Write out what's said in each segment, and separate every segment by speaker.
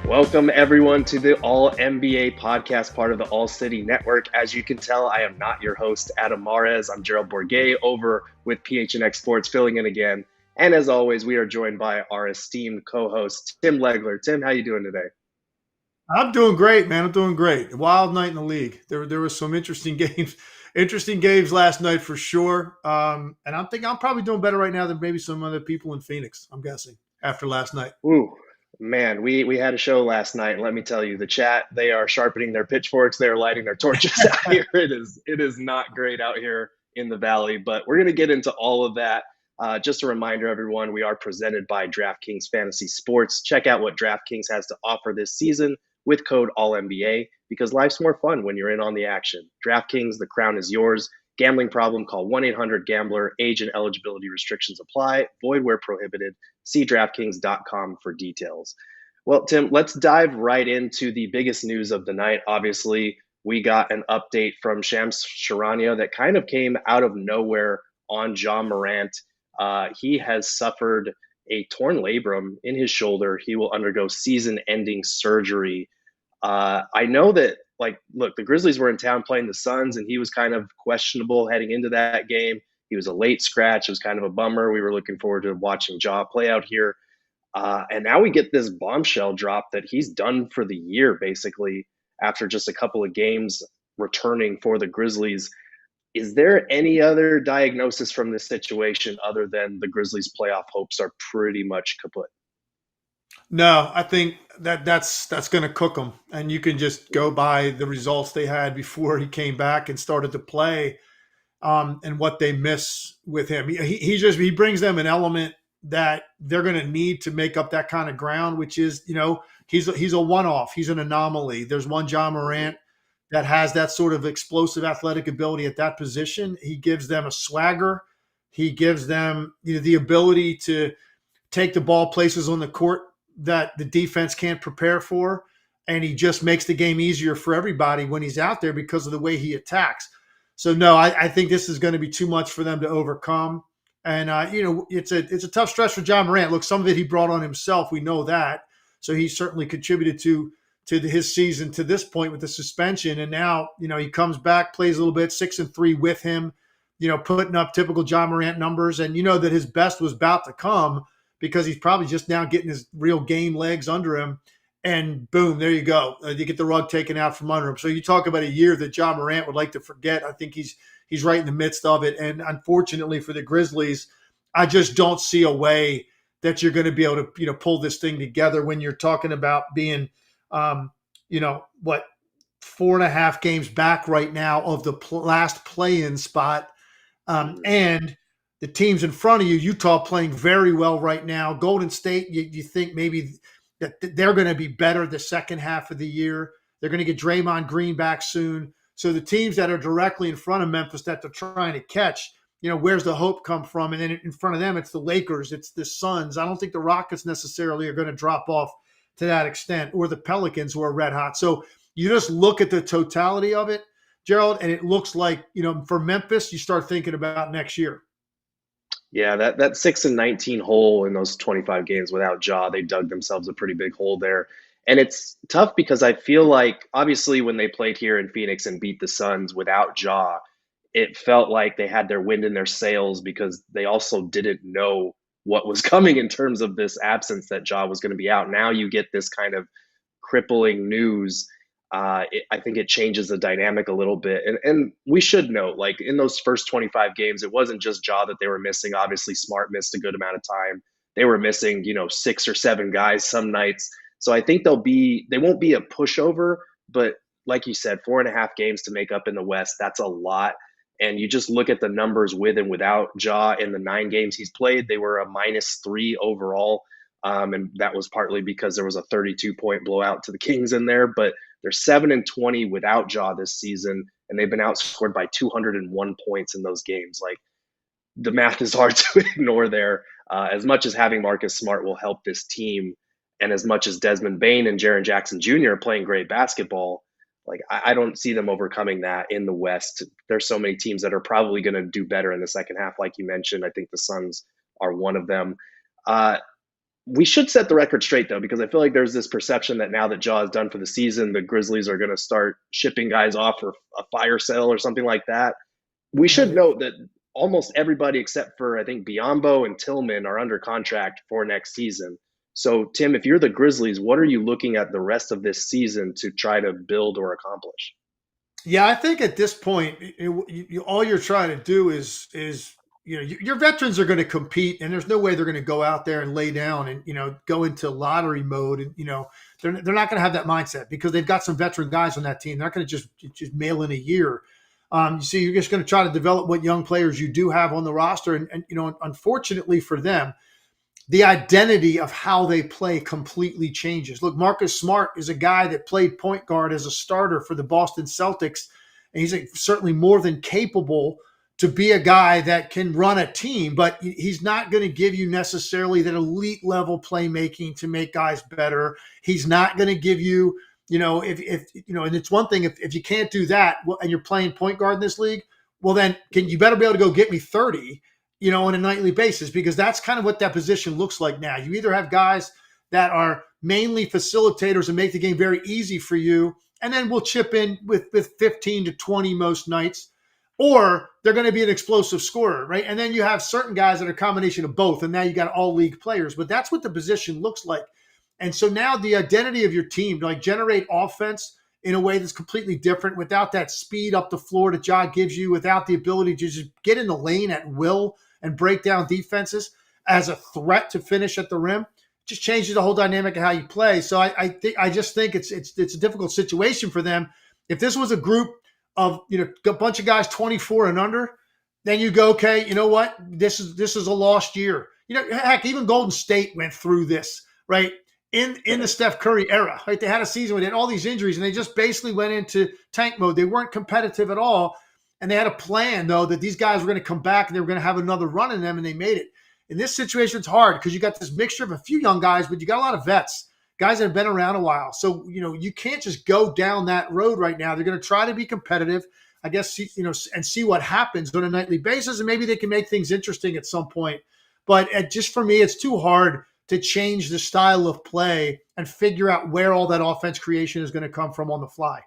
Speaker 1: Welcome, everyone, to the All-NBA podcast, part of the ALLCITY network. As you can tell, I am not your host, Adam Mares. I'm Gerald Bourguet over with PHNX Sports, filling in again. And as always, we are joined by our esteemed co-host, Tim Legler. Tim, how you doing today?
Speaker 2: I'm doing great, man. I'm doing great. A wild night in the league. There were some interesting games last night for sure. And I'm thinking I'm probably doing better right now than maybe some other people in Phoenix, I'm guessing, after last night.
Speaker 1: Ooh, man, we had a show last night. Let me tell you, the chat, they are sharpening their pitchforks. They are lighting their torches out here. It is not great out here in the Valley, but we're going to get into all of that. Just a reminder, everyone, we are presented by DraftKings Fantasy Sports. Check out what DraftKings has to offer this season with code ALLNBA, because life's more fun when you're in on the action. DraftKings, the crown is yours. Gambling problem, call 1-800-GAMBLER. Age and eligibility restrictions apply. Void where prohibited. See DraftKings.com for details. Well, Tim, let's dive right into the biggest news of the night. Obviously, we got an update from Shams Charania that kind of came out of nowhere on Ja Morant. He has suffered a torn labrum in his shoulder. He will undergo season-ending surgery. I know that, look, the Grizzlies were in town playing the Suns, and he was kind of questionable heading into that game. He was a late scratch. It was kind of a bummer. We were looking forward to watching Ja play out here. And now we get this bombshell drop that he's done for the year, basically, after just a couple of games returning for the Grizzlies. Is there any other diagnosis from this situation other than the Grizzlies' playoff hopes are pretty much kaput?
Speaker 2: No, I think that's going to cook them. And you can just go by the results they had before he came back and started to play, and what they miss with him. He brings them an element that they're going to need to make up that kind of ground, which is, he's a one-off. He's an anomaly. There's one Ja Morant that has that sort of explosive athletic ability at that position. He gives them a swagger. He gives them the ability to take the ball places on the court that the defense can't prepare for. And he just makes the game easier for everybody when he's out there because of the way he attacks. So, no, I think this is going to be too much for them to overcome. And, it's a tough stretch for Ja Morant. Look, some of it he brought on himself. We know that. So he certainly contributed to his season to this point with the suspension. And now, he comes back, plays a little bit, 6-3 with him, putting up typical Ja Morant numbers. And that his best was about to come, because he's probably just now getting his real game legs under him. And boom, there you go. You get the rug taken out from under him. So you talk about a year that Ja Morant would like to forget. I think he's right in the midst of it. And unfortunately for the Grizzlies, I just don't see a way that you're going to be able to, pull this thing together when you're talking about being, 4.5 games back right now of the last play-in spot. And the teams in front of you, Utah playing very well right now. Golden State, you think maybe that they're going to be better the second half of the year. They're going to get Draymond Green back soon. So the teams that are directly in front of Memphis that they're trying to catch, where's the hope come from? And then in front of them, it's the Lakers, it's the Suns. I don't think the Rockets necessarily are going to drop off to that extent, or the Pelicans, who are red hot. So you just look at the totality of it, Gerald, and it looks like, for Memphis, you start thinking about next year.
Speaker 1: Yeah, that 6-19 hole in those 25 games without Ja, they dug themselves a pretty big hole there. And it's tough because I feel like, obviously, when they played here in Phoenix and beat the Suns without Ja, it felt like they had their wind in their sails, because they also didn't know what was coming in terms of this absence that Ja was going to be out. Now you get this kind of crippling news. I think it changes the dynamic a little bit. And we should note, in those first 25 games, it wasn't just Ja that they were missing. Obviously, Smart missed a good amount of time. They were missing, 6 or 7 guys some nights. So I think they won't be a pushover, but like you said, 4.5 games to make up in the West. That's a lot. And you just look at the numbers with and without Ja in the 9 games he's played, they were a -3 overall. And that was partly because there was a 32-point blowout to the Kings in there. But they're 7-20 without Ja this season, and they've been outscored by 201 points in those games. Like, the math is hard to ignore there. As much as having Marcus Smart will help this team, and as much as Desmond Bain and Jaren Jackson Jr. are playing great basketball, like I don't see them overcoming that in the West. There's so many teams that are probably going to do better in the second half, like you mentioned. I think the Suns are one of them. Uh, we should set the record straight though, because I feel like there's this perception that now that Ja is done for the season, the Grizzlies are going to start shipping guys off for a fire sale or something like that. We should
Speaker 2: Right.
Speaker 1: note that almost everybody except for I think Biombo and Tillman are under contract for next season. So, Tim, if you're the Grizzlies, what are you looking at the rest of this season to try to build or accomplish?
Speaker 2: Yeah, I think at this point, all you're trying to do is your veterans are going to compete, and there's no way they're going to go out there and lay down and go into lottery mode, and they're not going to have that mindset because they've got some veteran guys on that team. They're not going to just mail in a year. So you're just going to try to develop what young players you do have on the roster, and unfortunately for them, the identity of how they play completely changes. Look, Marcus Smart is a guy that played point guard as a starter for the Boston Celtics, and he's certainly more than capable to be a guy that can run a team, but he's not going to give you necessarily that elite level playmaking to make guys better. He's not going to give you, if and it's one thing if you can't do that, and you're playing point guard in this league, well then you better be able to go get me 30 on a nightly basis, because that's kind of what that position looks like now. You either have guys that are mainly facilitators and make the game very easy for you, and then we'll chip in with 15 to 20 most nights, or they're going to be an explosive scorer, right? And then you have certain guys that are a combination of both, and now you got all league players. But that's what the position looks like. And so now the identity of your team to generate offense in a way that's completely different, without that speed up the floor that Ja gives you, without the ability to just get in the lane at will and break down defenses as a threat to finish at the rim, just changes the whole dynamic of how you play. So I just think it's a difficult situation for them. If this was a group of a bunch of guys 24 and under, then you go, okay, you know what? This is a lost year. Heck, even Golden State went through this, right? In the Steph Curry era, right? They had a season where they had all these injuries, and they just basically went into tank mode. They weren't competitive at all. And they had a plan, though, that these guys were going to come back and they were going to have another run in them, and they made it. In this situation, it's hard because you got this mixture of a few young guys, but you got a lot of vets, guys that have been around a while. So, you can't just go down that road right now. They're going to try to be competitive, I guess, and see what happens on a nightly basis, and maybe they can make things interesting at some point. But just for me, it's too hard to change the style of play and figure out where all that offense creation is going to come from on the fly.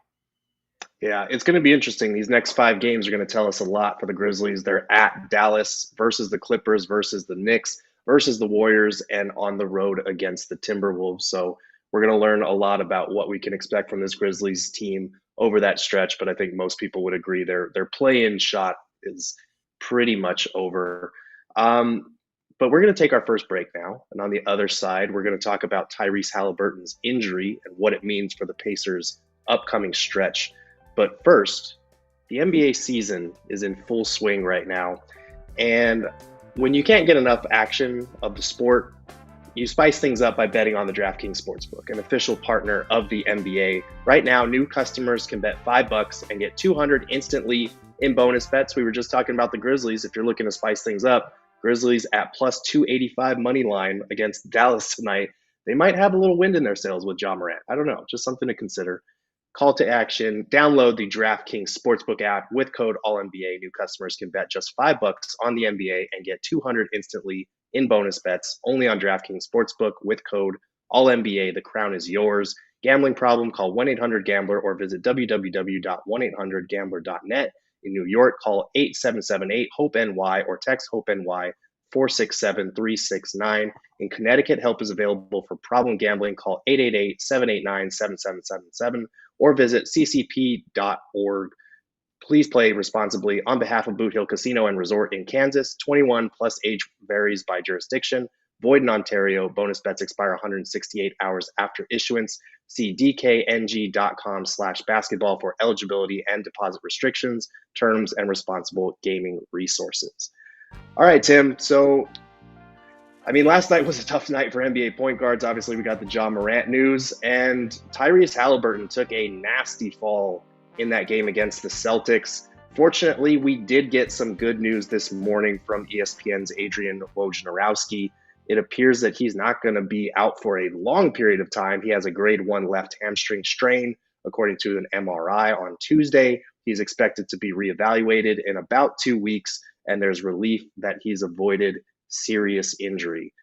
Speaker 1: Yeah, it's going to be interesting. These next 5 games are going to tell us a lot for the Grizzlies. They're at Dallas versus the Clippers versus the Knicks versus the Warriors, and on the road against the Timberwolves. So we're going to learn a lot about what we can expect from this Grizzlies team over that stretch. But I think most people would agree their play-in shot is pretty much over. But we're going to take our first break now. And on the other side, we're going to talk about Tyrese Haliburton's injury and what it means for the Pacers' upcoming stretch. But first, the NBA season is in full swing right now. And when you can't get enough action of the sport, you spice things up by betting on the DraftKings Sportsbook, an official partner of the NBA. Right now, new customers can bet $5 and get 200 instantly in bonus bets. We were just talking about the Grizzlies. If you're looking to spice things up, Grizzlies at plus 285 money line against Dallas tonight. They might have a little wind in their sails with Ja Morant. I don't know, just something to consider. Call to action, download the DraftKings Sportsbook app with code ALLNBA. New customers can bet just $5 on the NBA and get 200 instantly in bonus bets only on DraftKings Sportsbook with code ALLNBA. The crown is yours. Gambling problem? Call 1-800-GAMBLER or visit www.1800gambler.net. In New York, call 8778-HOPE-NY or text HOPE-NY 467-369. In Connecticut, help is available for problem gambling. Call 888-789-7777 or visit ccp.org. Please play responsibly. On behalf of Boot Hill Casino and Resort in Kansas, 21 plus, age varies by jurisdiction. Void in Ontario. Bonus bets expire 168 hours after issuance. See dkng.com/basketball for eligibility and deposit restrictions, terms, and responsible gaming resources. All right, Tim. So, I mean, last night was a tough night for NBA point guards. Obviously, we got the Ja Morant news, and Tyrese Haliburton took a nasty fall in that game against the Celtics. Fortunately, we did get some good news this morning from ESPN's Adrian Wojnarowski. It appears that he's not going to be out for a long period of time. He has a grade 1 left hamstring strain, according to an MRI on Tuesday. He's expected to be reevaluated in about 2 weeks, and there's relief that he's avoided serious injury.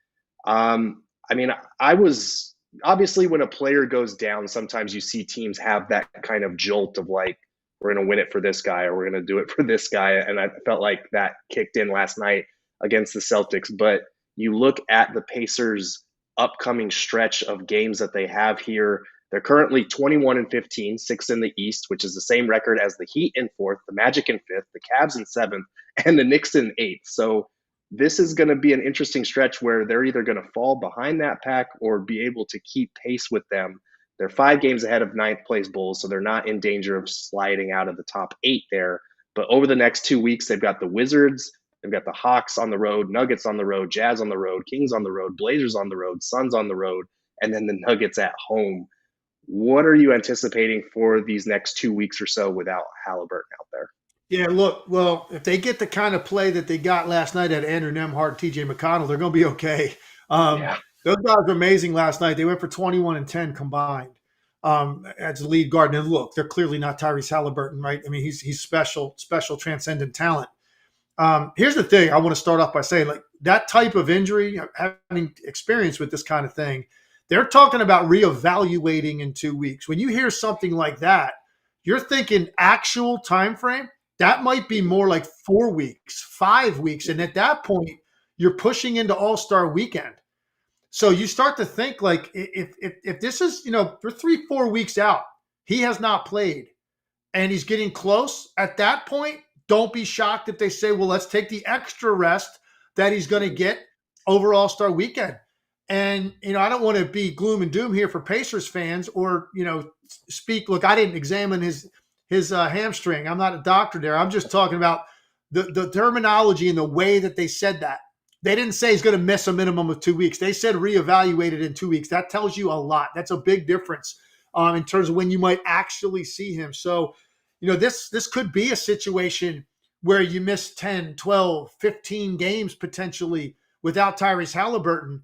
Speaker 1: I mean, I was obviously when a player goes down, sometimes you see teams have that kind of jolt of like, we're going to win it for this guy or we're going to do it for this guy. And I felt like that kicked in last night against the Celtics. But you look at the Pacers' upcoming stretch of games that they have here. They're currently 21-15, sixth in the East, which is the same record as the Heat in fourth, the Magic in fifth, the Cavs in seventh, and the Knicks in eighth. So this is going to be an interesting stretch where they're either going to fall behind that pack or be able to keep pace with them. They're 5 games ahead of ninth place Bulls, so they're not in danger of sliding out of the top 8 there. But over the next 2 weeks, they've got the Wizards, they've got the Hawks on the road, Nuggets on the road, Jazz on the road, Kings on the road, Blazers on the road, Suns on the road, and then the Nuggets at home. What are you anticipating for these next 2 weeks or so without Haliburton out there?
Speaker 2: Yeah, look, well, if they get the kind of play that they got last night at Andrew Nembhard, TJ McConnell, they're going to be okay.
Speaker 1: Yeah.
Speaker 2: Those guys were amazing last night. They went for 21 and 10 combined as the lead guard. And look, they're clearly not Tyrese Haliburton, right? I mean, he's special, transcendent talent. Here's the thing I want to start off by saying, like, that type of injury, having experience with this kind of thing, they're talking about reevaluating in 2 weeks. When you hear something like that, you're thinking actual time frame. That might be more like 4 weeks, 5 weeks. And at that point, you're pushing into All-Star weekend. So you start to think, like, if this is, for 3-4 weeks out, he has not played and he's getting close. At that point, don't be shocked if they say, well, let's take the extra rest that he's going to get over All-Star weekend. And, I don't want to be gloom and doom here for Pacers fans or, speak. Look, I didn't examine his hamstring. I'm not a doctor there. I'm just talking about the terminology and the way that they said that. They didn't say he's going to miss a minimum of 2 weeks. They said reevaluated in 2 weeks. That tells you a lot. That's a big difference in terms of when you might actually see him. So, this could be a situation where you miss 10, 12, 15 games potentially without Tyrese Haliburton.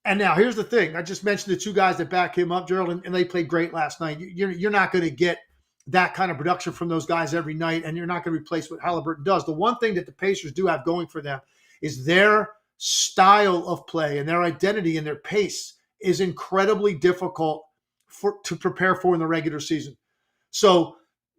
Speaker 2: And now here's the thing. I just mentioned the 2 guys that back him up, Gerald, and they played great last night. You're not going to get that kind of production from those guys every night, and you're not going to replace what Haliburton does. The one thing that the Pacers do have going for them is their style of play and their identity and their pace is incredibly difficult to prepare for in the regular season. So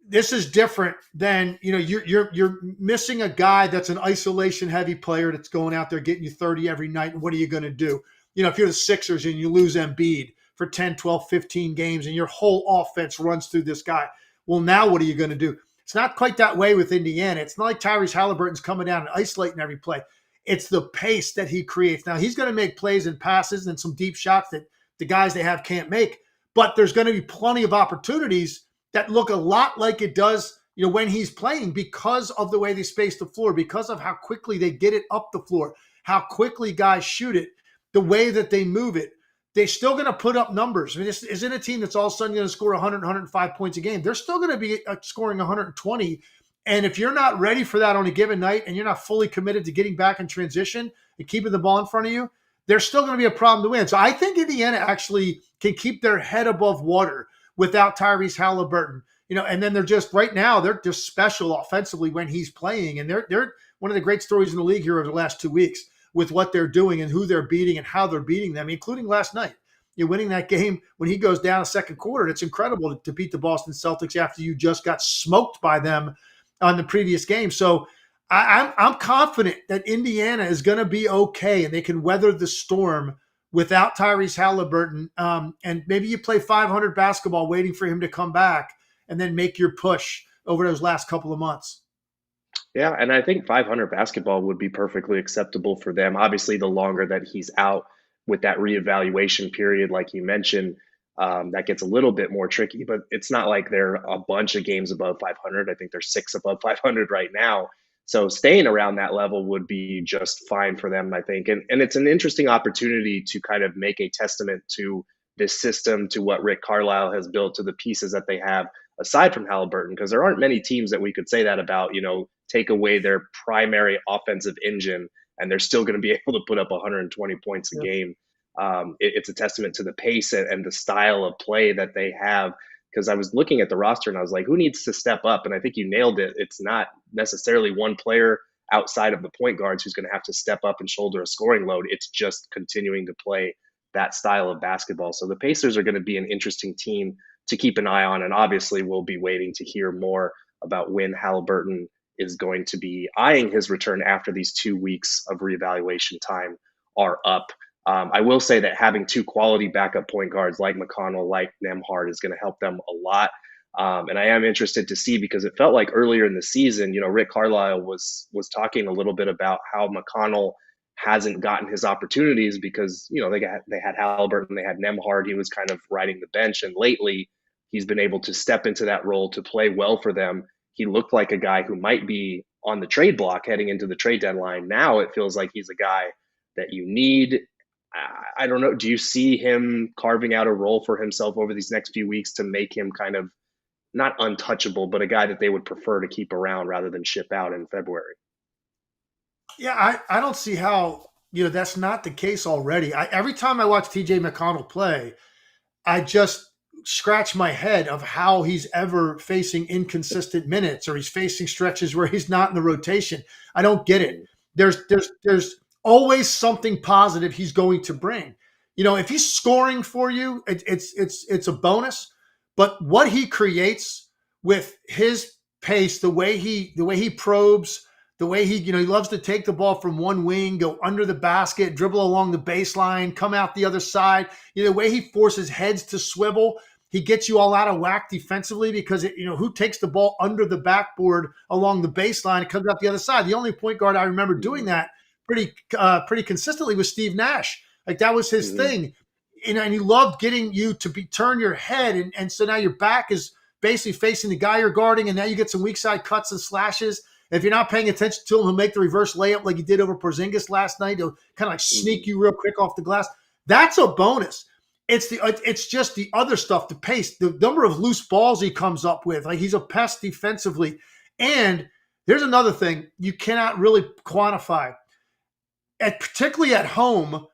Speaker 2: this is different than, you're missing a guy that's an isolation heavy player that's going out there getting you 30 every night. And what are you going to do? If you're the Sixers and you lose Embiid for 10, 12, 15 games and your whole offense runs through this guy, well, now what are you going to do? It's not quite that way with Indiana. It's not like Tyrese Haliburton's coming down and isolating every play. It's the pace that he creates. Now, he's going to make plays and passes and some deep shots that the guys they have can't make, but there's going to be plenty of opportunities that look a lot like it does, when he's playing because of the way they space the floor, because of how quickly they get it up the floor, how quickly guys shoot it, the way that they move it. They're still going to put up numbers. I mean, this isn't a team that's all of a sudden going to score 100, 105 points a game. They're still going to be scoring 120. And if you're not ready for that on a given night and you're not fully committed to getting back in transition and keeping the ball in front of you, there's still going to be a problem to win. So I think Indiana actually can keep their head above water without Tyrese Haliburton. And then they're just right now, they're just special offensively when he's playing. And they're one of the great stories in the league here over the last 2 weeks with what they're doing and who they're beating and how they're beating them, including last night. You're winning that game when he goes down a second quarter. It's incredible to beat the Boston Celtics after you just got smoked by them on the previous game. So I'm confident that Indiana is going to be okay and they can weather the storm without Tyrese Haliburton. And maybe you play 500 basketball waiting for him to come back and then make your push over those last couple of months.
Speaker 1: Yeah, and I think 500 basketball would be perfectly acceptable for them. Obviously, the longer that he's out with that reevaluation period, like you mentioned, that gets a little bit more tricky. But it's not like they're a bunch of games above 500. I think they're six above 500 right now. So staying around that level would be just fine for them, I think. And it's an interesting opportunity to kind of make a testament to this system, to what Rick Carlisle has built, to the pieces that they have aside from Halliburton, because there aren't many teams that we could say that about, take away their primary offensive engine, and they're still going to be able to put up 120 points a
Speaker 2: Yeah.
Speaker 1: game. It's a testament to the pace and the style of play that they have. Because I was looking at the roster and I was like, who needs to step up? And I think you nailed it. It's not necessarily one player outside of the point guards who's going to have to step up and shoulder a scoring load. It's just continuing to play that style of basketball. So the Pacers are going to be an interesting team to keep an eye on. And obviously, we'll be waiting to hear more about when Halliburton is going to be eyeing his return after these 2 weeks of reevaluation time are up. I will say that having two quality backup point guards like McConnell, like Nemhard, is going to help them a lot. And I am interested to see, because it felt like earlier in the season, Rick Carlisle was talking a little bit about how McConnell hasn't gotten his opportunities because they had Halliburton, they had Nemhard, he was kind of riding the bench, and lately he's been able to step into that role to play well for them. He looked like a guy who might be on the trade block heading into the trade deadline. Now it feels like he's a guy that you need. I don't know. Do you see him carving out a role for himself over these next few weeks to make him kind of not untouchable, but a guy that they would prefer to keep around rather than ship out in February?
Speaker 2: Yeah, I don't see how, that's not the case already. Every time I watch TJ McConnell play, I just scratch my head of how he's ever facing inconsistent minutes, or he's facing stretches where he's not in the rotation. I don't get it.
Speaker 1: Mm-hmm.
Speaker 2: There's always something positive he's going to bring. If he's scoring for you, it's a bonus. But what he creates with his pace, the way he probes, the way he loves to take the ball from one wing, go under the basket, dribble along the baseline, come out the other side. The way he forces heads to swivel, he gets you all out of whack defensively, because who takes the ball under the backboard along the baseline and comes out the other side? The only point guard I remember doing
Speaker 1: Mm-hmm.
Speaker 2: that pretty consistently was Steve Nash. Like, that was his
Speaker 1: Mm-hmm.
Speaker 2: thing. And he loved getting you to turn your head, and so now your back is basically facing the guy you're guarding, and now you get some weak side cuts and slashes. If you're not paying attention to him, he'll make the reverse layup like he did over Porzingis last night. He'll kind of like
Speaker 1: Mm-hmm.
Speaker 2: sneak you real quick off the glass. That's a bonus. It's just the other stuff, the pace, the number of loose balls he comes up with. Like, he's a pest defensively. And there's another thing you cannot really quantify. Particularly at home,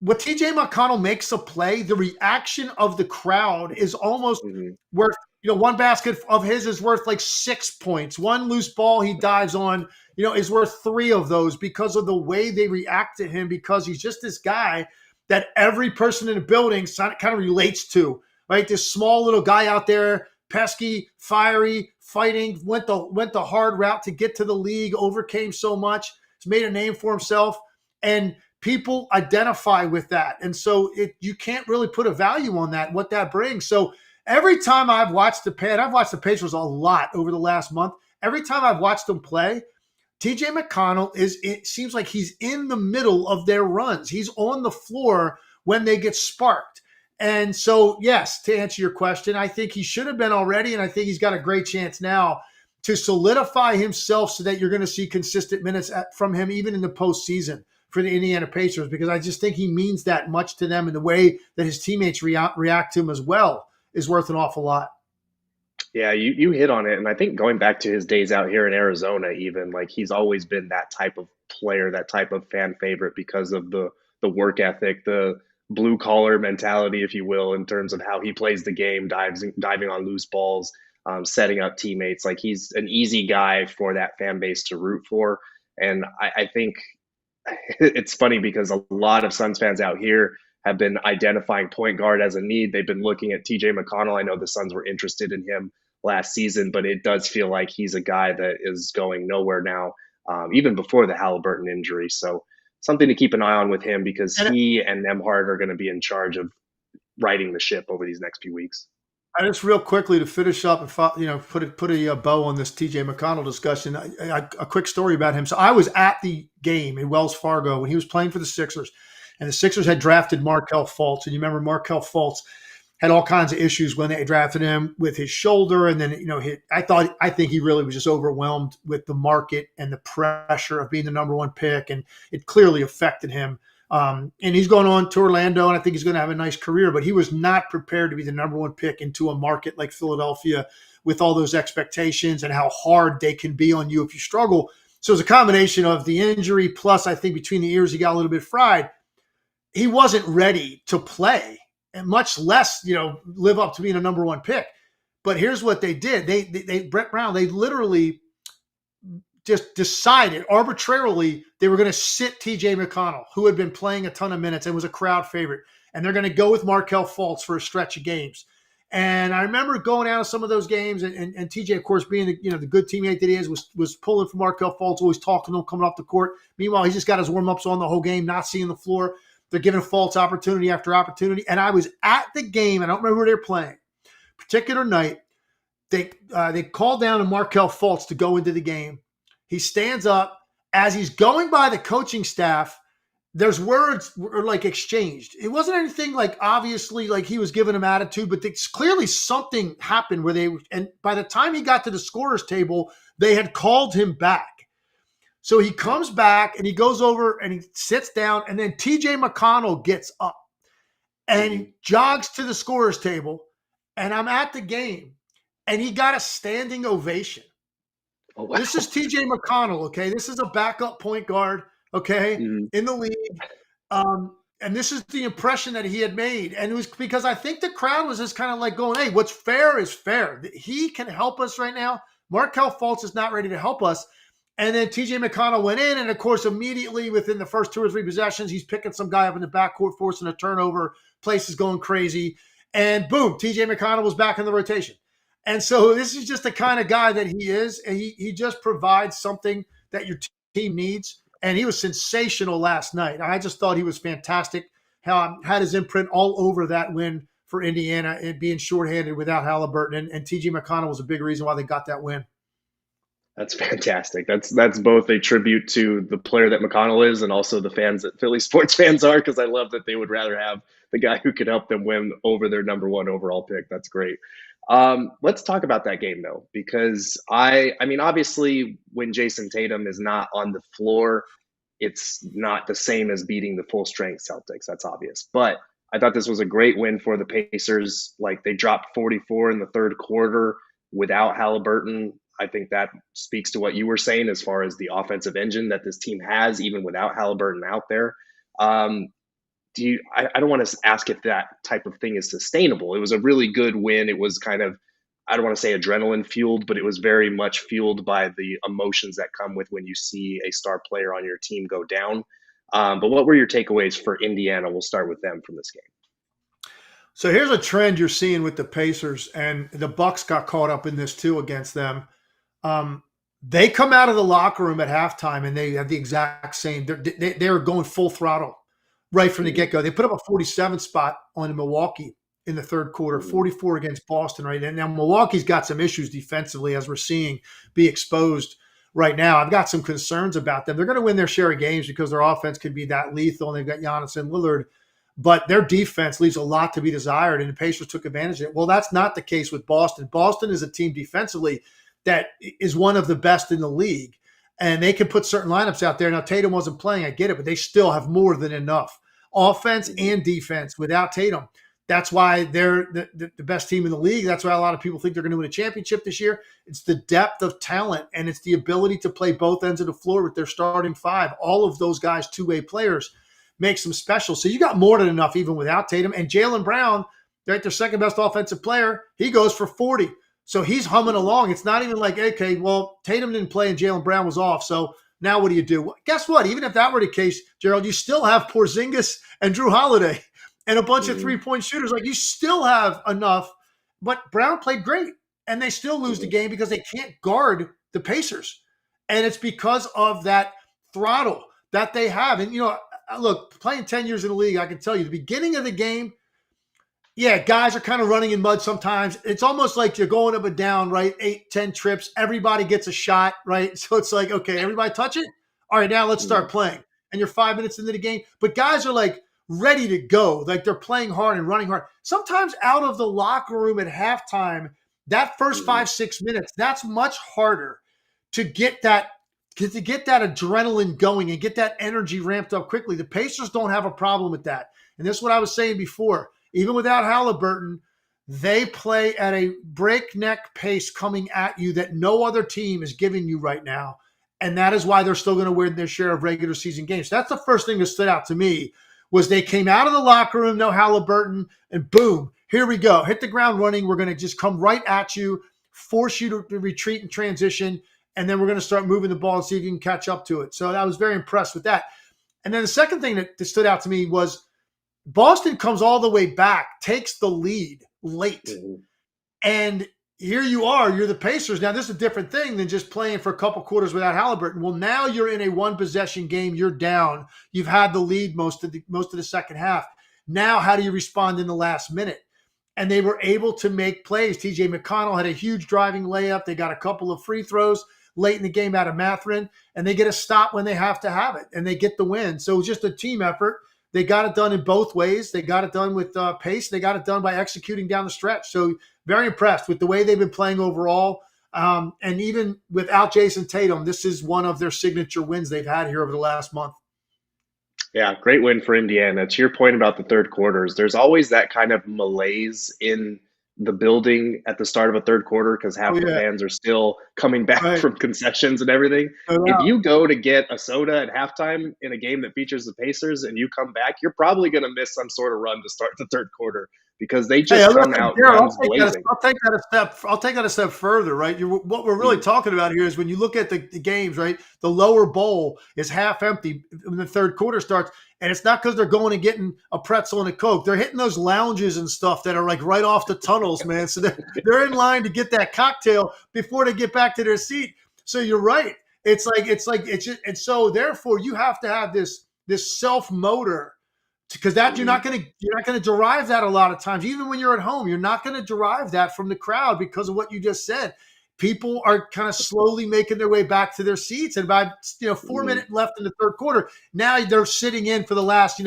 Speaker 2: when TJ McConnell makes a play, the reaction of the crowd is almost
Speaker 1: Mm-hmm.
Speaker 2: worth, one basket of his is worth like 6 points. One loose ball he dives on, is worth three of those, because of the way they react to him, because he's just this guy that every person in the building kind of relates to, right? This small little guy out there, pesky, fiery, fighting, went the hard route to get to the league, overcame so much, has made a name for himself. And people identify with that. And so you can't really put a value on that, what that brings. So every time I've watched I've watched the Pacers a lot over the last month. Every time I've watched them play, TJ McConnell it seems like he's in the middle of their runs. He's on the floor when they get sparked. And so, yes, to answer your question, I think he should have been already, and I think he's got a great chance now to solidify himself so that you're going to see consistent minutes from him even in the postseason for the Indiana Pacers, because I just think he means that much to them, and the way that his teammates react to him as well is worth an awful lot.
Speaker 1: Yeah, you hit on it. And I think going back to his days out here in Arizona, even, like, he's always been that type of player, that type of fan favorite, because of the work ethic, the blue collar mentality, if you will, in terms of how he plays the game, diving on loose balls, setting up teammates. Like, he's an easy guy for that fan base to root for. And I think it's funny because a lot of Suns fans out here have been identifying point guard as a need. They've been looking at TJ McConnell. I know the Suns were interested in him last season, but it does feel like he's a guy that is going nowhere now, even before the Halliburton injury. So something to keep an eye on with him, because
Speaker 2: And
Speaker 1: he and Nemhard are going to be in charge of righting the ship over these next few weeks.
Speaker 2: I just real quickly to finish up and put a bow on this TJ McConnell discussion. A quick story about him. So I was at the game in Wells Fargo when he was playing for the Sixers, and the Sixers had drafted Markelle Fultz. And you remember Markelle Fultz had all kinds of issues when they drafted him with his shoulder, and then I think he really was just overwhelmed with the market and the pressure of being the number one pick, and it clearly affected him. And he's going on to Orlando, and I think he's going to have a nice career, but he was not prepared to be the number one pick into a market like Philadelphia with all those expectations and how hard they can be on you if you struggle. So it's a combination of the injury, plus I think between the ears he got a little bit fried. He wasn't ready to play, and much less, live up to being a number one pick. But here's what they did. They Brett Brown, they literally just decided arbitrarily they were going to sit TJ McConnell, who had been playing a ton of minutes and was a crowd favorite. And they're going to go with Markelle Fultz for a stretch of games. And I remember going out of some of those games, and TJ, of course, being the good teammate that he is, was pulling for Markelle Fultz, always talking to him coming off the court. Meanwhile, he's just got his warm-ups on the whole game, not seeing the floor. They're giving Fultz opportunity after opportunity. And I was at the game, I don't remember who they were playing. Particular night, they called down to Markelle Fultz to go into the game. He stands up. As he's going by the coaching staff, there's words were like exchanged. It wasn't anything like obviously like he was giving him attitude, but clearly something happened and by the time he got to the scorer's table, they had called him back. So he comes back and he goes over and he sits down, and then TJ McConnell gets up and he jogs to the scorer's table, and I'm at the game, and he got a standing ovation. Oh, wow. This is TJ McConnell, okay? This is a backup point guard, okay, in the league. And this is the impression that he had made. And it was because I think the crowd was just kind of like going, hey, what's fair is fair. He can help us right now. Markelle Fultz is not ready to help us. And then TJ McConnell went in, and, of course, immediately within the first 2 or 3 possessions, he's picking some guy up in the backcourt, forcing a turnover. Place is going crazy. And, boom, TJ McConnell was back in the rotation. And so this is just the kind of guy that he is. And he just provides something that your team needs. And he was sensational last night. I just thought he was fantastic. Had his imprint all over that win for Indiana, and being shorthanded without Haliburton. And TJ McConnell was a big reason why they got that win.
Speaker 1: That's fantastic. That's both a tribute to the player that McConnell is and also the fans that Philly sports fans are, because I love that they would rather have the guy who could help them win over their number one overall pick. That's great. Let's talk about that game, though, because I mean, obviously, when Jason Tatum is not on the floor, it's not the same as beating the full-strength Celtics. That's obvious. But I thought this was a great win for the Pacers. Like, they dropped 44 in the third quarter without Haliburton. I think that speaks to what you were saying as far as the offensive engine that this team has, even without Haliburton out there. I don't want to ask if that type of thing is sustainable. It was a really good win. It was kind of, I don't want to say adrenaline fueled, but it was very much fueled by the emotions that come with when you see a star player on your team go down. But what were your takeaways for Indiana? We'll start with them from this game.
Speaker 2: So here's a trend you're seeing with the Pacers, and the Bucks got caught up in this too against them. They come out of the locker room at halftime and they have the exact same. They're going full throttle right from the get-go. They put up a 47 spot on Milwaukee in the third quarter, 44 against Boston, right? And now Milwaukee's got some issues defensively, as we're seeing be exposed right now. I've got some concerns about them. They're going to win their share of games because their offense could be that lethal, and they've got Giannis and Lillard. But their defense leaves a lot to be desired, and the Pacers took advantage of it. Well, that's not the case with Boston. Boston is a team defensively that is one of the best in the league, and they can put certain lineups out there. Now, Tatum wasn't playing, I get it, but they still have more than enough offense and defense without Tatum. That's why they're the best team in the league. That's why a lot of people think they're going to win a championship this year. It's the depth of talent, and it's the ability to play both ends of the floor with their starting five. All of those guys, two-way players, makes them special. So you got more than enough even without Tatum. And Jaylen Brown, right, their second best offensive player, he goes for 40. So he's humming along. It's not even like, okay, well, Tatum didn't play and Jaylen Brown was off. So now what do you do? Well, guess what? Even if that were the case, Gerald, you still have Porzingis and Drew Holiday and a bunch of three-point shooters. Like, you still have enough. But Brown played great, and they still lose the game because they can't guard the Pacers. And it's because of that throttle that they have. And, look, playing 10 years in the league, I can tell you, the beginning of the game, Yeah, guys are kind of running in mud sometimes. It's almost like you're going up and down, right? 8, 10 trips. Everybody gets a shot, right? So it's like, okay, everybody touch it. All right, now let's start
Speaker 1: Mm,
Speaker 2: playing. And you're 5 minutes into the game, but guys are like ready to go. Like they're playing hard and running hard. Sometimes out of the locker room at halftime, that first
Speaker 1: mhm,
Speaker 2: 5, 6 minutes, that's much harder to get that adrenaline going and get that energy ramped up quickly. The Pacers don't have a problem with that. And this is what I was saying before. Even without Haliburton, they play at a breakneck pace coming at you that no other team is giving you right now. And that is why they're still going to win their share of regular season games. That's the first thing that stood out to me was they came out of the locker room, no Haliburton, and boom, here we go. Hit the ground running. We're going to just come right at you, force you to retreat and transition, and then we're going to start moving the ball and see if you can catch up to it. So I was very impressed with that. And then the second thing that stood out to me was Boston comes all the way back, takes the lead late.
Speaker 1: mhm.
Speaker 2: And here you are, you're the Pacers. Now, this is a different thing than just playing for a couple quarters without Haliburton. Well, now you're in a one possession game, you're down. You've had the lead most of the second half. Now, how do you respond in the last minute? And they were able to make plays. TJ McConnell had a huge driving layup. They got a couple of free throws late in the game out of Matherin, and they get a stop when they have to have it, and they get the win. So it was just a team effort. They got it done in both ways. They got it done with pace. They got it done by executing down the stretch. So very impressed with the way they've been playing overall. And even without Jason Tatum, this is one of their signature wins they've had here over the last month.
Speaker 1: Yeah, great win for Indiana. To your point about the third quarters, there's always that kind of malaise in the building at the start of a third quarter because
Speaker 2: Oh,
Speaker 1: half the
Speaker 2: yeah.
Speaker 1: fans are still coming back
Speaker 2: Right.
Speaker 1: from concessions and everything.
Speaker 2: No
Speaker 1: If
Speaker 2: doubt.
Speaker 1: you go to get a soda at halftime in a game that features the Pacers and you come back, you're probably going to miss some sort of run to start the third quarter because they
Speaker 2: Hey,
Speaker 1: just come
Speaker 2: listen,
Speaker 1: out
Speaker 2: Daryl,
Speaker 1: guns blazing.
Speaker 2: I'll take that a step further, right? What we're really
Speaker 1: Mm,
Speaker 2: talking about here is when you look at the games, right? The lower bowl is half empty when the third quarter starts, and it's not because they're going and getting a pretzel and a Coke. They're hitting those lounges and stuff that are like right off the tunnels, man. So they're in line to get that cocktail before they get back to their seat. So you're right. It's just, and so therefore you have to have this self motor because that
Speaker 1: mhm.
Speaker 2: you're not gonna derive that a lot of times. Even when you're at home, you're not gonna derive that from the crowd because of what you just said. People are kind of slowly making their way back to their seats, and by 4 minutes left in the third quarter, now they're sitting in for the last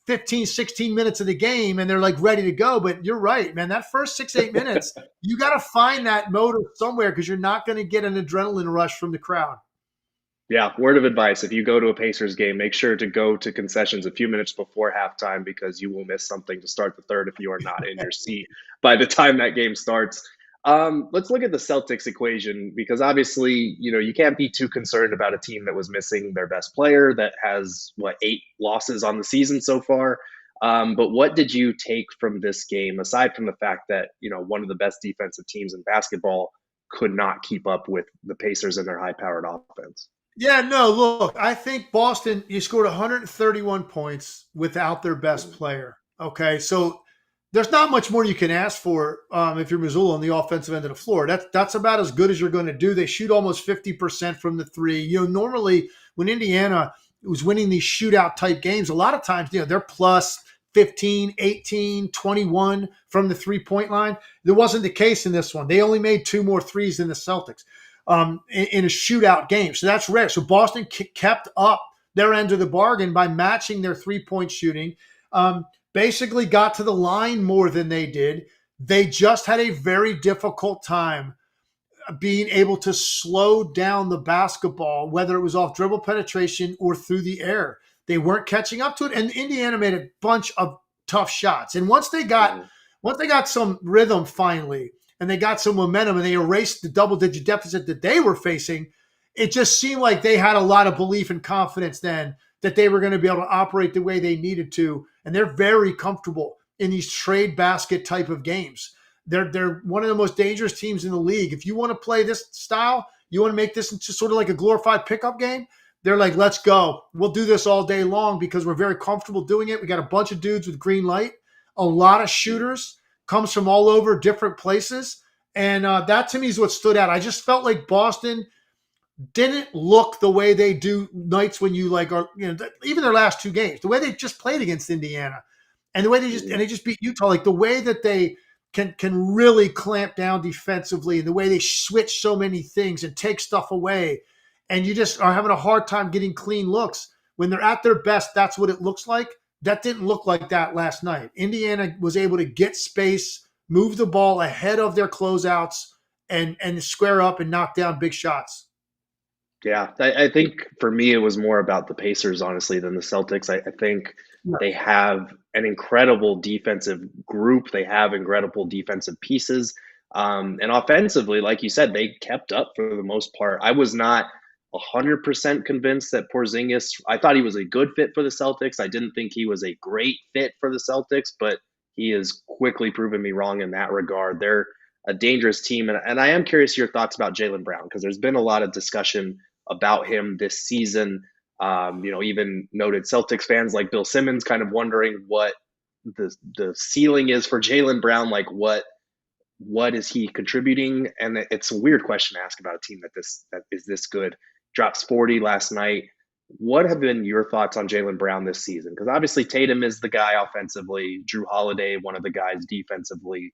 Speaker 2: 15, 16 minutes of the game, and they're like ready to go. But you're right, man. That first 6, 8 minutes, you got to find that motor somewhere because you're not going to get an adrenaline rush from the crowd.
Speaker 1: Yeah, word of advice. If you go to a Pacers game, make sure to go to concessions a few minutes before halftime because you will miss something to start the third if you are not in your seat by the time that game starts. Let's look at the Celtics equation because obviously, you can't be too concerned about a team that was missing their best player that has, what, 8 losses on the season so far. But what did you take from this game, aside from the fact that, one of the best defensive teams in basketball could not keep up with the Pacers and their high powered offense?
Speaker 2: Yeah, no, look, I think Boston, you scored 131 points without their best player. Okay. So there's not much more you can ask for if you're Missoula on the offensive end of the floor. That's about as good as you're going to do. They shoot almost 50% from the three. Normally when Indiana was winning these shootout type games, a lot of times, they're plus 15, 18, 21 from the 3 point line. There wasn't the case in this one. They only made two more threes than the Celtics in a shootout game. So that's rare. So Boston kept up their end of the bargain by matching their 3 point shooting. Basically got to the line more than they did. They just had a very difficult time being able to slow down the basketball, whether it was off dribble penetration or through the air. They weren't catching up to it, and Indiana made a bunch of tough shots. And
Speaker 1: Mhm.
Speaker 2: once they got some rhythm finally, and they got some momentum, and they erased the double-digit deficit that they were facing, it just seemed like they had a lot of belief and confidence then that they were going to be able to operate the way they needed to. And they're very comfortable in these trade basket type of games. They're one of the most dangerous teams in the league. If you want to play this style, you want to make this into sort of like a glorified pickup game, they're like, let's go. We'll do this all day long because we're very comfortable doing it. We got a bunch of dudes with green light, a lot of shooters, comes from all over different places. And that to me is what stood out. I just felt like Boston didn't look the way they do nights when you like are, even their last two games, the way they just played against Indiana. And the way they just
Speaker 1: Mhm.
Speaker 2: and they just beat Utah, like the way that they can really clamp down defensively, and the way they switch so many things and take stuff away, and you just are having a hard time getting clean looks when they're at their best. That's what it looks like. That didn't look like that last night. Indiana was able to get space, move the ball ahead of their closeouts, and square up and knock down big shots.
Speaker 1: Yeah, I think for me it was more about the Pacers, honestly, than the Celtics. I think
Speaker 2: Yeah.
Speaker 1: they have an incredible defensive group. They have incredible defensive pieces, and offensively, like you said, they kept up for the most part. I was not 100% convinced that Porzingis. I thought he was a good fit for the Celtics. I didn't think he was a great fit for the Celtics, but he has quickly proven me wrong in that regard. They're a dangerous team, and I am curious your thoughts about Jaylen Brown because there's been a lot of discussion about him this season. Even noted Celtics fans like Bill Simmons kind of wondering what the ceiling is for Jaylen Brown. Like what is he contributing? And it's a weird question to ask about a team that is this good. Drops 40 last night. What have been your thoughts on Jaylen Brown this season? Because obviously Tatum is the guy offensively, Drew Holiday, one of the guys defensively.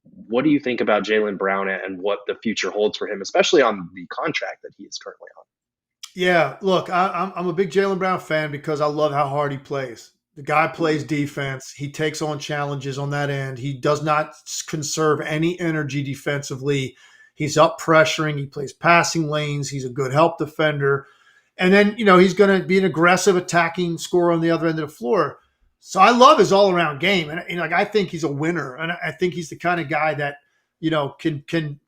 Speaker 1: What do you think about Jaylen Brown and what the future holds for him, especially on the contract that he is currently on?
Speaker 2: Yeah, look, I'm a big Jaylen Brown fan because I love how hard he plays. The guy plays
Speaker 1: Mhm.
Speaker 2: defense. He takes on challenges on that end. He does not conserve any energy defensively. He's up pressuring. He plays passing lanes. He's a good help defender. And then, he's going to be an aggressive attacking scorer on the other end of the floor. So I love his all around game. And, like, I think he's a winner. And I think he's the kind of guy that, can,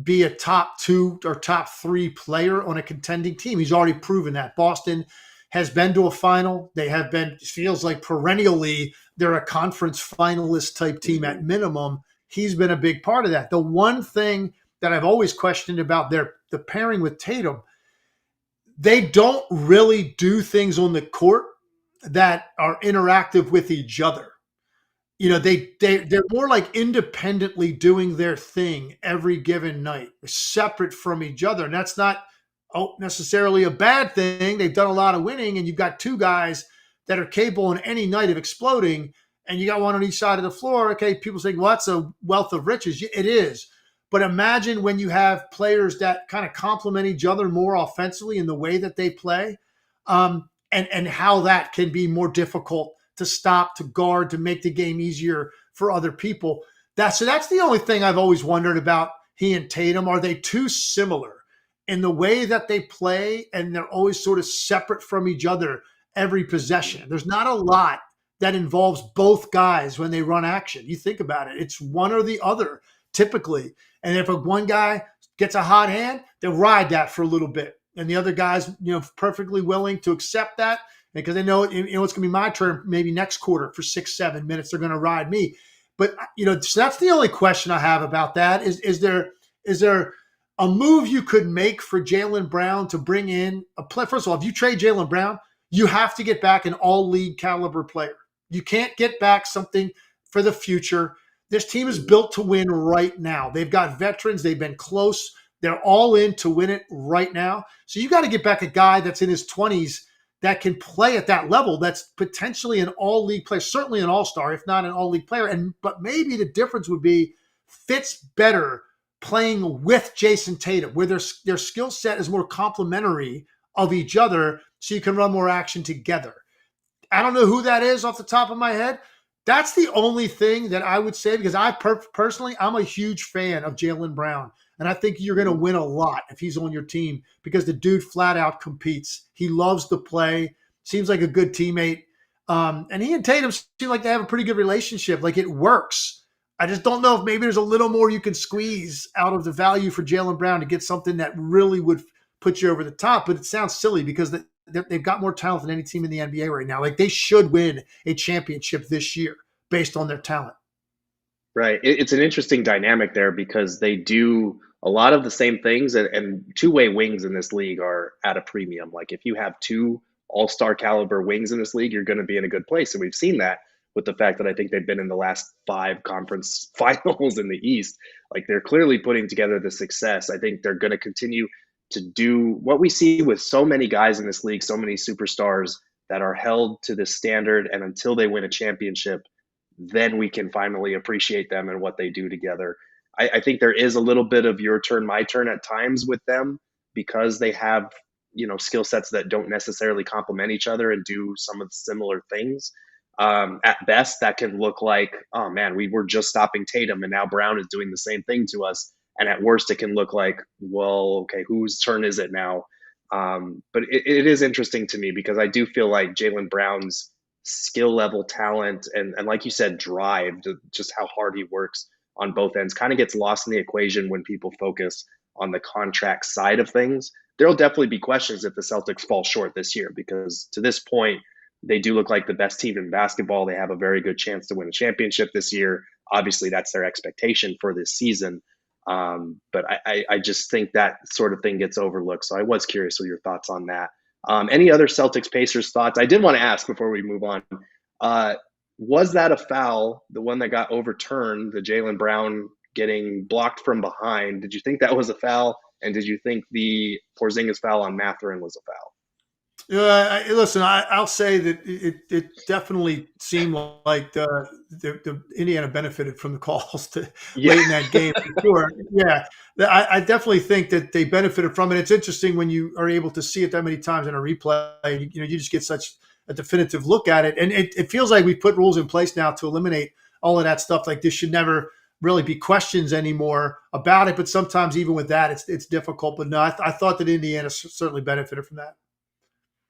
Speaker 2: be a top two or top three player on a contending team. He's already proven that. Boston has been to a final. They have been, it feels like perennially, they're a conference finalist type team
Speaker 1: Mhm.
Speaker 2: at minimum. He's been a big part of that. The one thing that I've always questioned about the pairing with Tatum, they don't really do things on the court that are interactive with each other. They're more like independently doing their thing every given night, separate from each other. And that's not necessarily a bad thing. They've done a lot of winning, and you've got two guys that are capable on any night of exploding, and you got one on each side of the floor. Okay, people say, well, that's a wealth of riches. It is. But imagine when you have players that kind of complement each other more offensively in the way that they play, and how that can be more difficult to stop, to guard, to make the game easier for other people. That's the only thing I've always wondered about he and Tatum. Are they too similar in the way that they play, and they're always sort of separate from each other every possession? There's not a lot that involves both guys when they run action. You think about it, it's one or the other typically. And if one guy gets a hot hand, they'll ride that for a little bit. And the other guy's, perfectly willing to accept that because they know, it's going to be my turn maybe next quarter for 6-7 minutes. They're going to ride me. But, so that's the only question I have about that. Is there a move you could make for Jaylen Brown to bring in a play? First of all, if you trade Jaylen Brown, you have to get back an all league caliber player. You can't get back something for the future. This team is
Speaker 1: Mhm.
Speaker 2: built to win right now. They've got veterans. They've been close. They're all in to win it right now. So you got to get back a guy that's in his 20s that can play at that level. That's potentially an all-league player, certainly an all-star, if not an all-league player. But maybe the difference would be fits better playing with Jason Tatum, where their skill set is more complementary of each other, so you can run more action together. I don't know who that is off the top of my head. That's the only thing that I would say because personally, I'm a huge fan of Jaylen Brown. And I think you're going to
Speaker 1: Mhm.
Speaker 2: win a lot if he's on your team because the dude flat out competes. He loves to play, seems like a good teammate. And he and Tatum seem like they have a pretty good relationship. Like it works. I just don't know if maybe there's a little more you can squeeze out of the value for Jaylen Brown to get something that really would put you over the top. But it sounds silly because they've got more talent than any team in the NBA right now. Like they should win a championship this year based on their talent.
Speaker 1: Right. It's an interesting dynamic there because they do a lot of the same things, and two-way wings in this league are at a premium. Like if you have two all-star caliber wings in this league, you're going to be in a good place, and we've seen that with the fact that I think they've been in the last five conference finals in the East. Like they're clearly putting together the success. I think they're going to continue to do what we see with so many guys in this league, so many superstars that are held to this standard, and until they win a championship, then we can finally appreciate them and what they do together. I think there is a little bit of your turn, my turn at times with them because they have, skill sets that don't necessarily complement each other and do some of the similar things. At best, that can look like, oh man, we were just stopping Tatum and now Brown is doing the same thing to us. And at worst, it can look like, well, okay, whose turn is it now? But it is interesting to me because I do feel like Jaylen Brown's skill level, talent, and like you said, drive, just how hard he works on both ends, kind of gets lost in the equation when people focus on the contract side of things. There'll definitely be questions if the Celtics fall short this year because to this point, they do look like the best team in basketball. They have a very good chance to win a championship this year. Obviously, that's their expectation for this season. But I just think that sort of thing gets overlooked. So I was curious what your thoughts on that. Any other Celtics Pacers thoughts? I did want to ask before we move on. Was that a foul, the one that got overturned, the Jaylen Brown getting blocked from behind? Did you think that was a foul? And did you think the Porzingis foul on Mathurin was a foul?
Speaker 2: Listen, I'll say that it definitely seemed like the Indiana benefited from the calls late in that game. For sure. Yeah, I definitely think that they benefited from it. It's interesting when you are able to see it that many times in a replay. You just get such a definitive look at it. And it feels like we put rules in place now to eliminate all of that stuff. Like this should never really be questions anymore about it. But sometimes even with that, it's difficult. But no, I thought that Indiana certainly benefited from that.